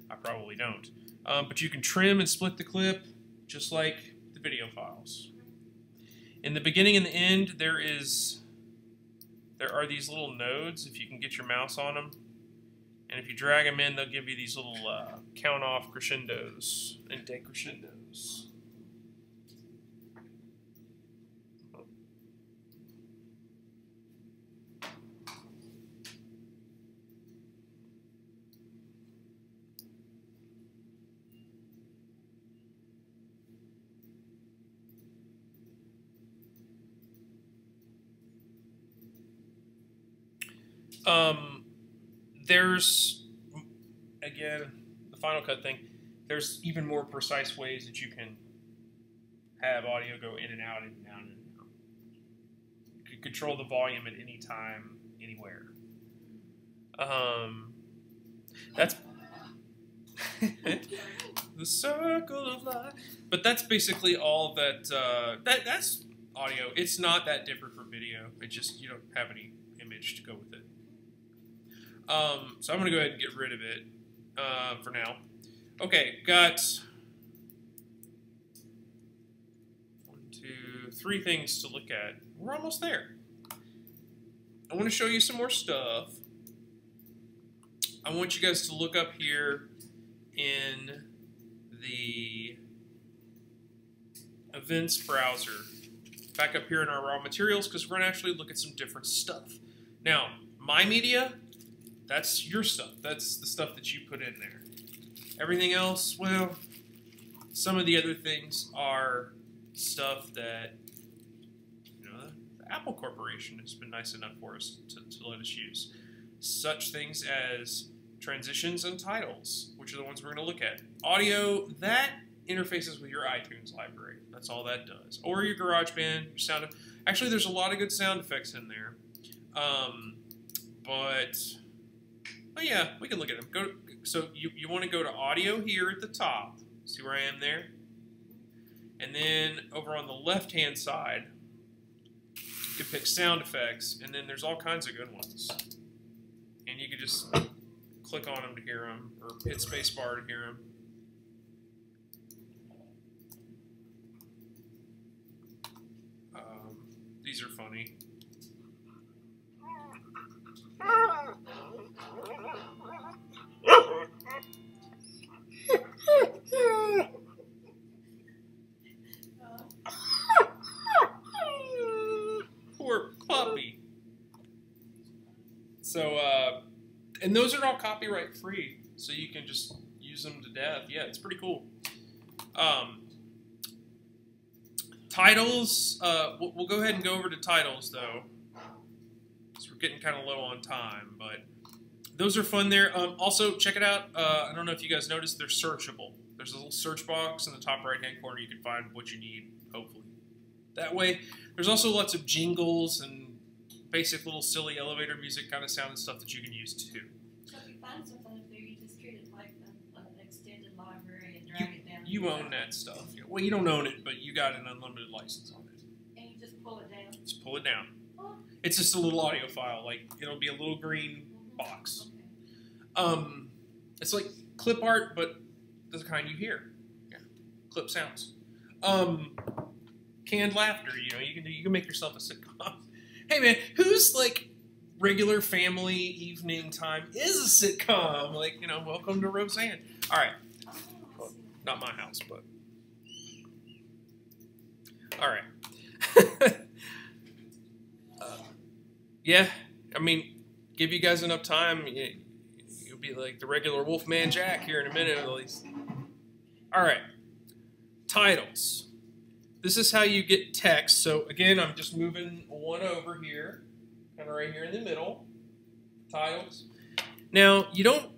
I probably don't. But you can trim and split the clip just like the video files. In the beginning and the end, there are these little nodes, if you can get your mouse on them. And if you drag them in, they'll give you these little count-off crescendos and decrescendos. There's, again, the Final Cut thing, there's even more precise ways that you can have audio go in and out, in and out, in and out. You can control the volume at any time, anywhere. That's the circle of life. But that's basically all that, that's audio. It's not that different from video. It just, you don't have any image to go with it. So I'm going to go ahead and get rid of it for now. Okay, got 1, 2, 3 things to look at. We're almost there. I want to show you some more stuff. I want you guys to look up here in the events browser. Back up here in our raw materials, because we're going to actually look at some different stuff. Now, my media, that's your stuff. That's the stuff that you put in there. Everything else, well, some of the other things are stuff that, you know, the Apple Corporation has been nice enough for us to let us use. Such things as transitions and titles, which are the ones we're going to look at. Audio, that interfaces with your iTunes library. That's all that does. Or your GarageBand, your sound. Actually, there's a lot of good sound effects in there. But yeah, we can look at them. So you want to go to audio here at the top. See where I am there? And then over on the left-hand side, you can pick sound effects, and then there's all kinds of good ones. And you can just click on them to hear them, or hit spacebar to hear them. These are funny. Poor puppy. So, and those are all copyright free, so you can just use them to death. Yeah, it's pretty cool. Titles, we'll go ahead and go over to titles, though, because we're getting kind of low on time, but those are fun there. Also, check it out. I don't know if you guys noticed, they're searchable. There's a little search box in the top right-hand corner. You can find what you need, hopefully. That way, there's also lots of jingles and basic little silly elevator music kind of sound and stuff that you can use, too. So if you find something up there, you just You own that stuff. Well, you don't own it, but you got an unlimited license on it. And you just pull it down? Just pull it down. Oh. It's just a little audio file. Like, it'll be a little green box. Okay. It's like clip art, but the kind you hear. Yeah, clip sounds. Canned laughter. You know, you can make yourself a sitcom. Hey man, who's like regular family evening time is a sitcom? Like, you know, welcome to Roseanne. All right, well, not my house, but all right. Yeah, I mean, give you guys enough time. You'll be like the regular Wolfman Jack here in a minute at least. All right, titles. This is how you get text. So again, I'm just moving one over here, kind of right here in the middle. Titles. Now, you don't,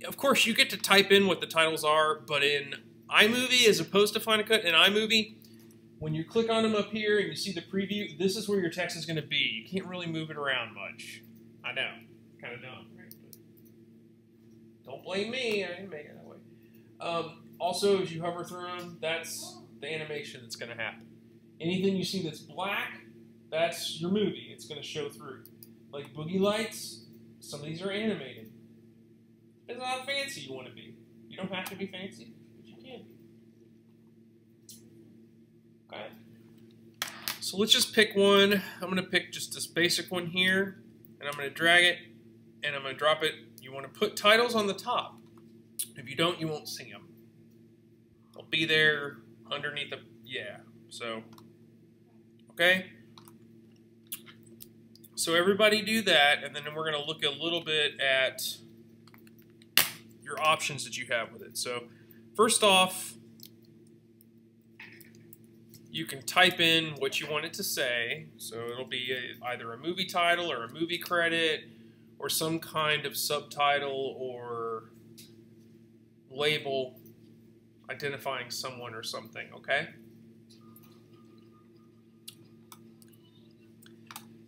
of course, you get to type in what the titles are, but in iMovie, as opposed to Final Cut, in iMovie, when you click on them up here and you see the preview, this is where your text is going to be. You can't really move it around much. I know, kind of dumb, right? But don't blame me. I didn't make it that way. Also, as you hover through them, that's the animation that's going to happen. Anything you see that's black, that's your movie. It's going to show through. Like boogie lights, some of these are animated. Depends on how fancy you want to be. You don't have to be fancy, but you can be. Okay. So let's just pick one. I'm going to pick just this basic one here, and I'm going to drag it, and I'm going to drop it. You want to put titles on the top. If you don't, you won't see them. They'll be there underneath the, yeah, so, okay. So everybody do that, and then we're going to look a little bit at your options that you have with it. So first off, you can type in what you want it to say. So it'll be either a movie title or a movie credit or some kind of subtitle or label identifying someone or something, okay?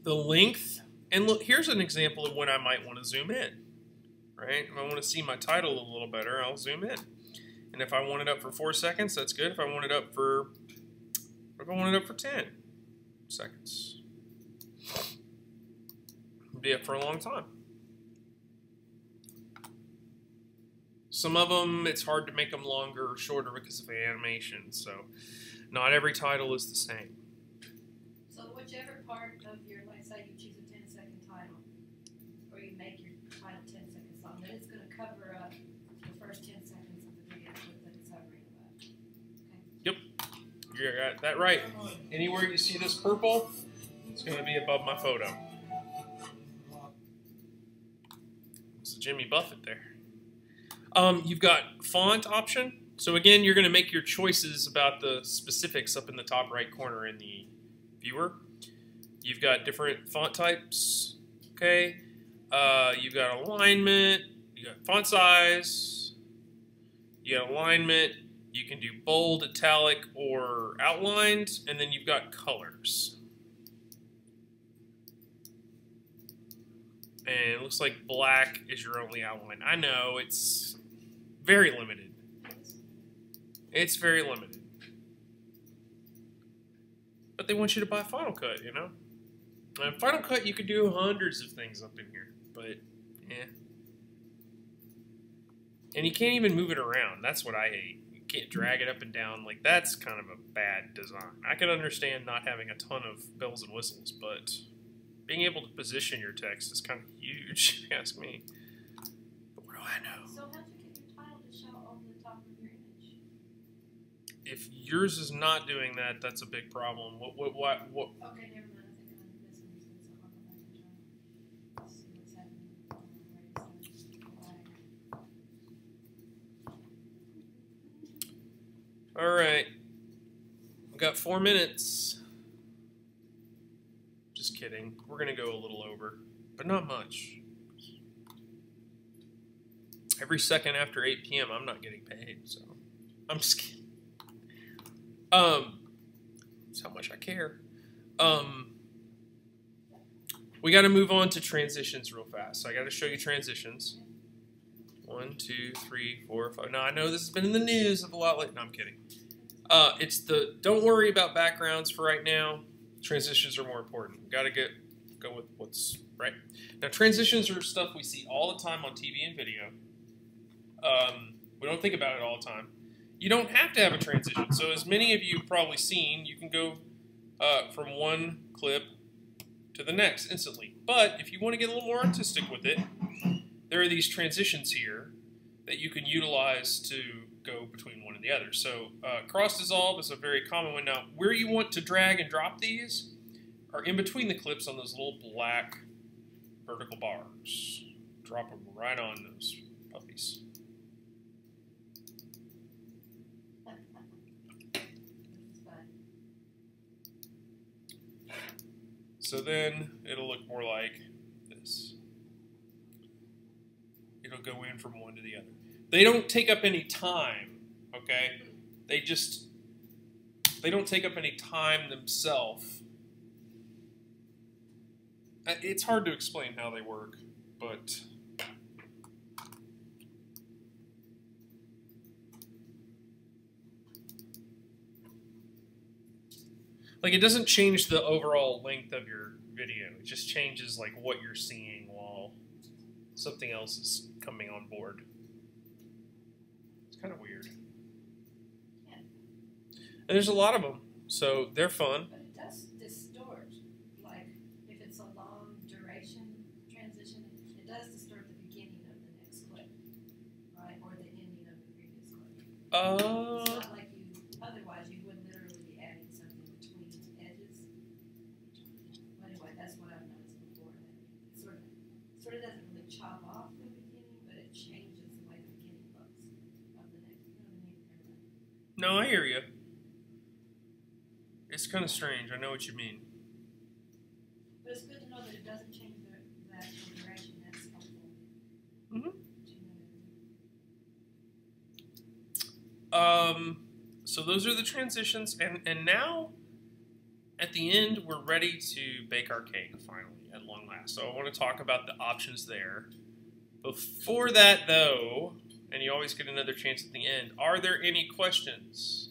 The length, and look, here's an example of when I might want to zoom in, right? If I want to see my title a little better, I'll zoom in. And if I want it up for 4 seconds, that's good. If I want it up for 10 seconds, it'll be up for a long time. Some of them, it's hard to make them longer or shorter because of the animation, so not every title is the same. So whichever part of your, like say you choose a 10-second title, or you make your title 10 seconds long, then it's going to cover up the first 10 seconds of the video that it's hovering about. Okay. Yep, you got that right. Anywhere you see this purple, it's going to be above my photo. It's a Jimmy Buffett there. You've got font option. So again, you're going to make your choices about the specifics up in the top right corner in the viewer. You've got different font types. Okay. You've got alignment. You got font size. You got alignment. You can do bold, italic, or outlined. And then you've got colors. And it looks like black is your only outline. I know, it's very limited. It's very limited. But they want you to buy Final Cut, you know? And Final Cut, you could do hundreds of things up in here. But, yeah. And you can't even move it around. That's what I hate. You can't drag it up and down. Like, that's kind of a bad design. I can understand not having a ton of bells and whistles, but being able to position your text is kind of huge, if you ask me. But what do I know? So how'd you get your title to show over the top of your image? If yours is not doing that, that's a big problem. What? Okay, never mind. I think I misunderstood something. I'll go back and try. Let's see what's happening on the right side. All right. We've got 4 minutes. Just kidding. We're going to go a little over, but not much. Every second after 8 p.m., I'm not getting paid, so I'm just kidding. That's how much I care. We got to move on to transitions real fast. So I got to show you transitions. 1, 1, 2, 3, 4, 5. Now I know this has been in the news of a lot lately. No, I'm kidding. It's the don't worry about backgrounds for right now. Transitions are more important. We gotta go with what's right. Now transitions are stuff we see all the time on TV and video. We don't think about it all the time. You don't have to have a transition. So as many of you have probably seen, you can go from one clip to the next instantly. But if you want to get a little more artistic with it, there are these transitions here that you can utilize to go between one and the other. So cross dissolve is a very common one. Now, where you want to drag and drop these are in between the clips on those little black vertical bars. Drop them right on those puppies. So then it'll look more like this. It'll go in from one to the other. They don't take up any time, okay? They don't take up any time themselves. It's hard to explain how they work, but like it doesn't change the overall length of your video. It just changes like what you're seeing while something else is coming on board. It's kind of weird. Yeah. And there's a lot of them, so they're fun. But it does distort, like if it's a long duration transition, it does distort the beginning of the next clip, right, or the ending of the previous clip. It's not like you, otherwise you would literally be adding something between edges. But anyway, that's what I've noticed before. That it sort of doesn't really chop off the beginning, but it changes the way the beginning looks of the next. You know what I mean? No, I hear you. It's kind of strange. I know what you mean. But it's good to know that it doesn't change the actual duration. That's helpful. Mm-hmm. To know. So those are the transitions, and now at the end we're ready to bake our cake finally at long last. So I want to talk about the options there. Before that though, and you always get another chance at the end, are there any questions?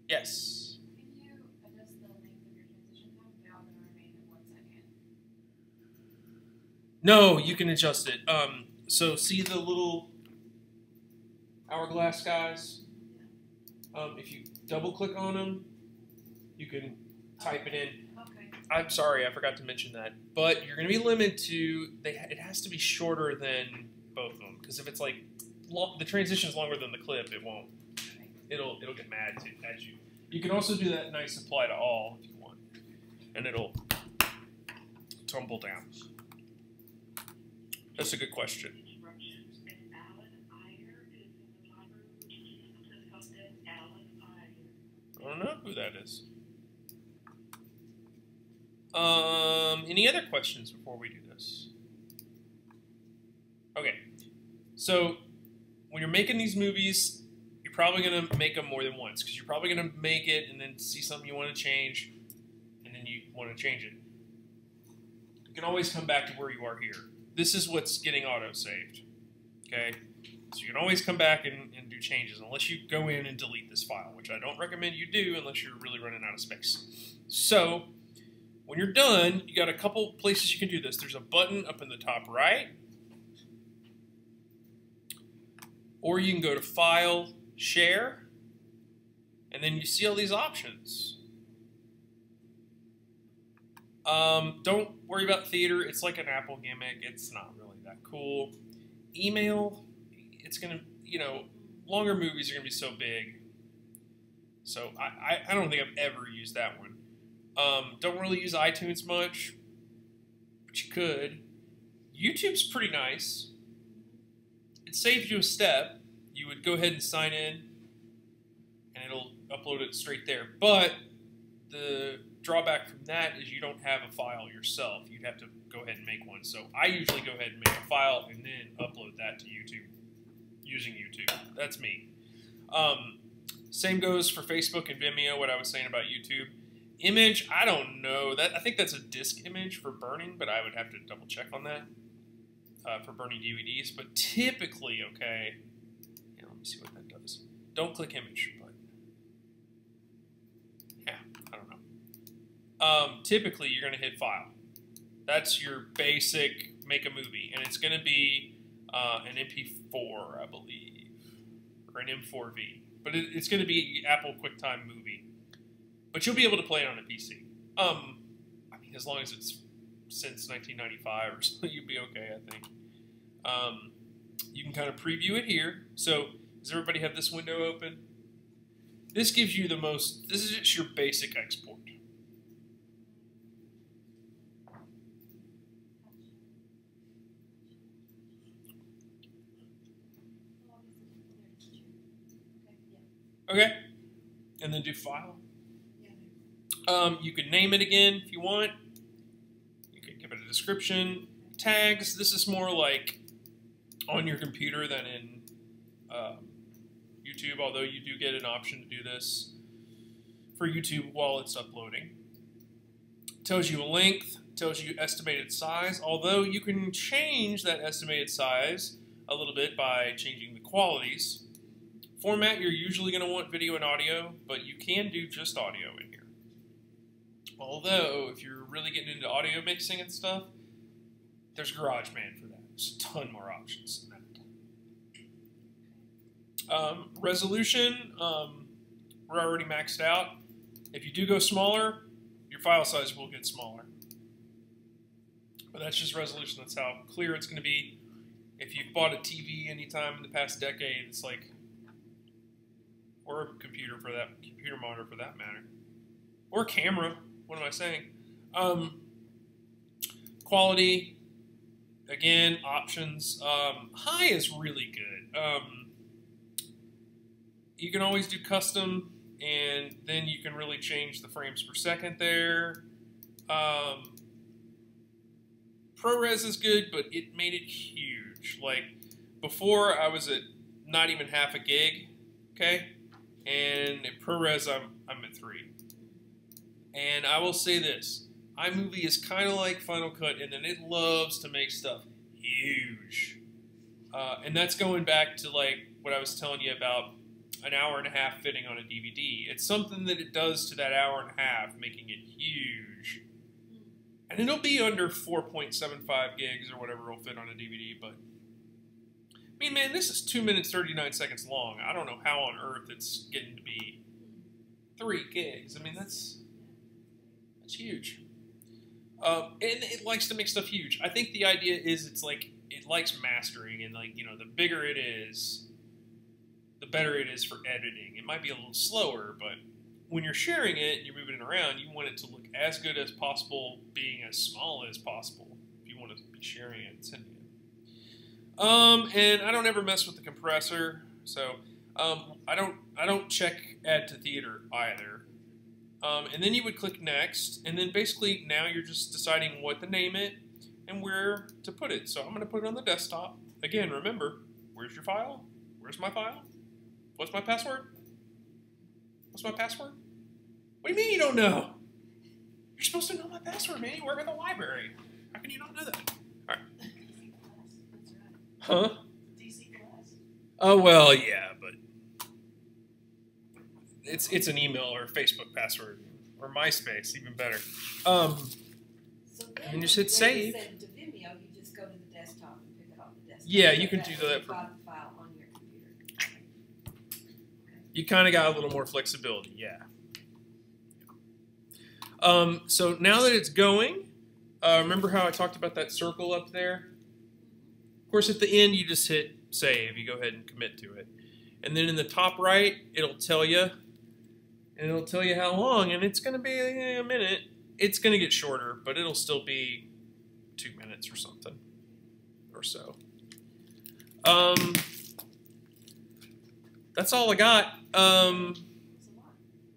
Yes. Can you adjust the length of your transition time? They're all going to remain at 1 second. No, you can adjust it. So see the little hourglass guys? If you double click on them, you can type it in. Okay. I'm sorry, I forgot to mention that. But you're going to be limited to, it has to be shorter than both of them. Because if it's like, the transition is longer than the clip, it won't. It'll get mad at you. You can also do that nice apply to all if you want. And it'll tumble down. That's a good question. I don't know who that is. Any other questions before we do this? Okay, so when you're making these movies, you're probably going to make them more than once because you're probably going to make it and then see something you want to change and then you want to change it. You can always come back to where you are here. This is what's getting auto-saved, okay? So you can always come back and do changes unless you go in and delete this file, which I don't recommend you do unless you're really running out of space. So when you're done, you got a couple places you can do this. There's a button up in the top right, or you can go to File, Share, and then you see all these options. Don't worry about theater. It's like an Apple gimmick. It's not really that cool. Email, it's going to, you know, longer movies are going to be so big. So I don't think I've ever used that one. Don't really use iTunes much, but you could. YouTube's pretty nice. It saves you a step. You would go ahead and sign in, and it'll upload it straight there. But the drawback from that is you don't have a file yourself. You'd have to go ahead and make one. So I usually go ahead and make a file and then upload that to YouTube using YouTube. That's me. Same goes for Facebook and Vimeo, what I was saying about YouTube. Image, I don't know. I think that's a disk image for burning, but I would have to double check on that. for burning DVDs, but typically, okay, yeah, let me see what that does. Don't click image, but yeah, I don't know. Typically, you're going to hit file. That's your basic make a movie, and it's going to be an MP4, I believe, or an M4V, but it's going to be Apple QuickTime Movie. But you'll be able to play it on a PC. I mean, as long as it's since 1995 or something, you'll be okay, I think. You can kind of preview it here. So, does everybody have this window open? This gives you the most, this is just your basic export. Okay, and then do file. You can name it again if you want. You can give it a description. Tags, this is more like on your computer than in YouTube, although you do get an option to do this for YouTube while it's uploading. Tells you a length, tells you estimated size, although you can change that estimated size a little bit by changing the qualities. Format, you're usually going to want video and audio, but you can do just audio in here. Although, if you're really getting into audio mixing and stuff, there's GarageBand for that. There's a ton more options than that. Resolution, we're already maxed out. If you do go smaller, your file size will get smaller. But that's just resolution. That's how clear it's going to be. If you've bought a TV anytime in the past decade, it's like, or a computer monitor for that matter, or camera. What am I saying? Quality, again, options. High is really good. You can always do custom, and then you can really change the frames per second there. ProRes is good, but it made it huge. Like, before I was at not even half a gig, okay? And at ProRes, I'm at 3. And I will say this, iMovie is kind of like Final Cut in that it loves to make stuff huge. And that's going back to like what I was telling you about an hour and a half fitting on a DVD. It's something that it does to that hour and a half, making it huge. And it'll be under 4.75 gigs or whatever will fit on a DVD, but I mean, man, this is 2 minutes, 39 seconds long. I don't know how on earth it's getting to be 3 gigs. I mean, that's huge. And it likes to make stuff huge. I think the idea is it's like, it likes mastering, and like, you know, the bigger it is, the better it is for editing. It might be a little slower, but when you're sharing it and you're moving it around, you want it to look as good as possible, being as small as possible, if you want to be sharing it and sending it. And I don't ever mess with the compressor, so I don't check add to theater either. And then you would click next, and then basically now you're just deciding what to name it and where to put it. So I'm going to put it on the desktop. Again, remember, where's your file? Where's my file? What's my password? What's my password? What do you mean you don't know? You're supposed to know my password, man. You work at the library. How can you not know that? All right. Huh? DC class. Oh, well, yeah, but it's an email or a Facebook password or MySpace, even better. So then And you just hit when save. you send to Vimeo, you just go to the desktop and pick it off the desktop. Yeah, you can do You've that. got the file on your computer. You kind of got a little more flexibility, yeah. So now that it's going, remember how I talked about that circle up there? Of course, at the end, you just hit save. You go ahead and commit to it. And then in the top right, it'll tell you, and it'll tell you how long, and it's going to be a minute. It's going to get shorter, but it'll still be 2 minutes or something, or so. That's all I got.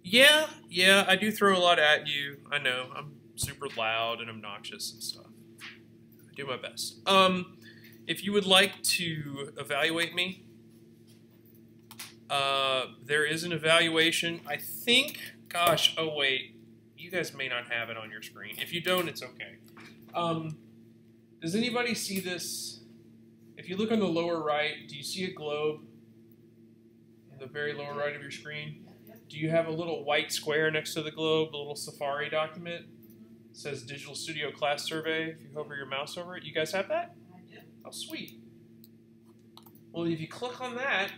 Yeah, I do throw a lot at you. I know, I'm super loud and obnoxious and stuff. I do my best. If you would like to evaluate me, there is an evaluation. I think, gosh, oh wait, you guys may not have it on your screen. If you don't, it's okay. Does anybody see this If you look on the lower right, do you see a globe? In the very lower right of your screen? Do you have a little white square next to the globe, a little Safari document? It says Digital Studio Class Survey. If you hover your mouse over it, you guys have that? Oh, sweet. Well, if you click on that,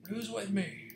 who's with me?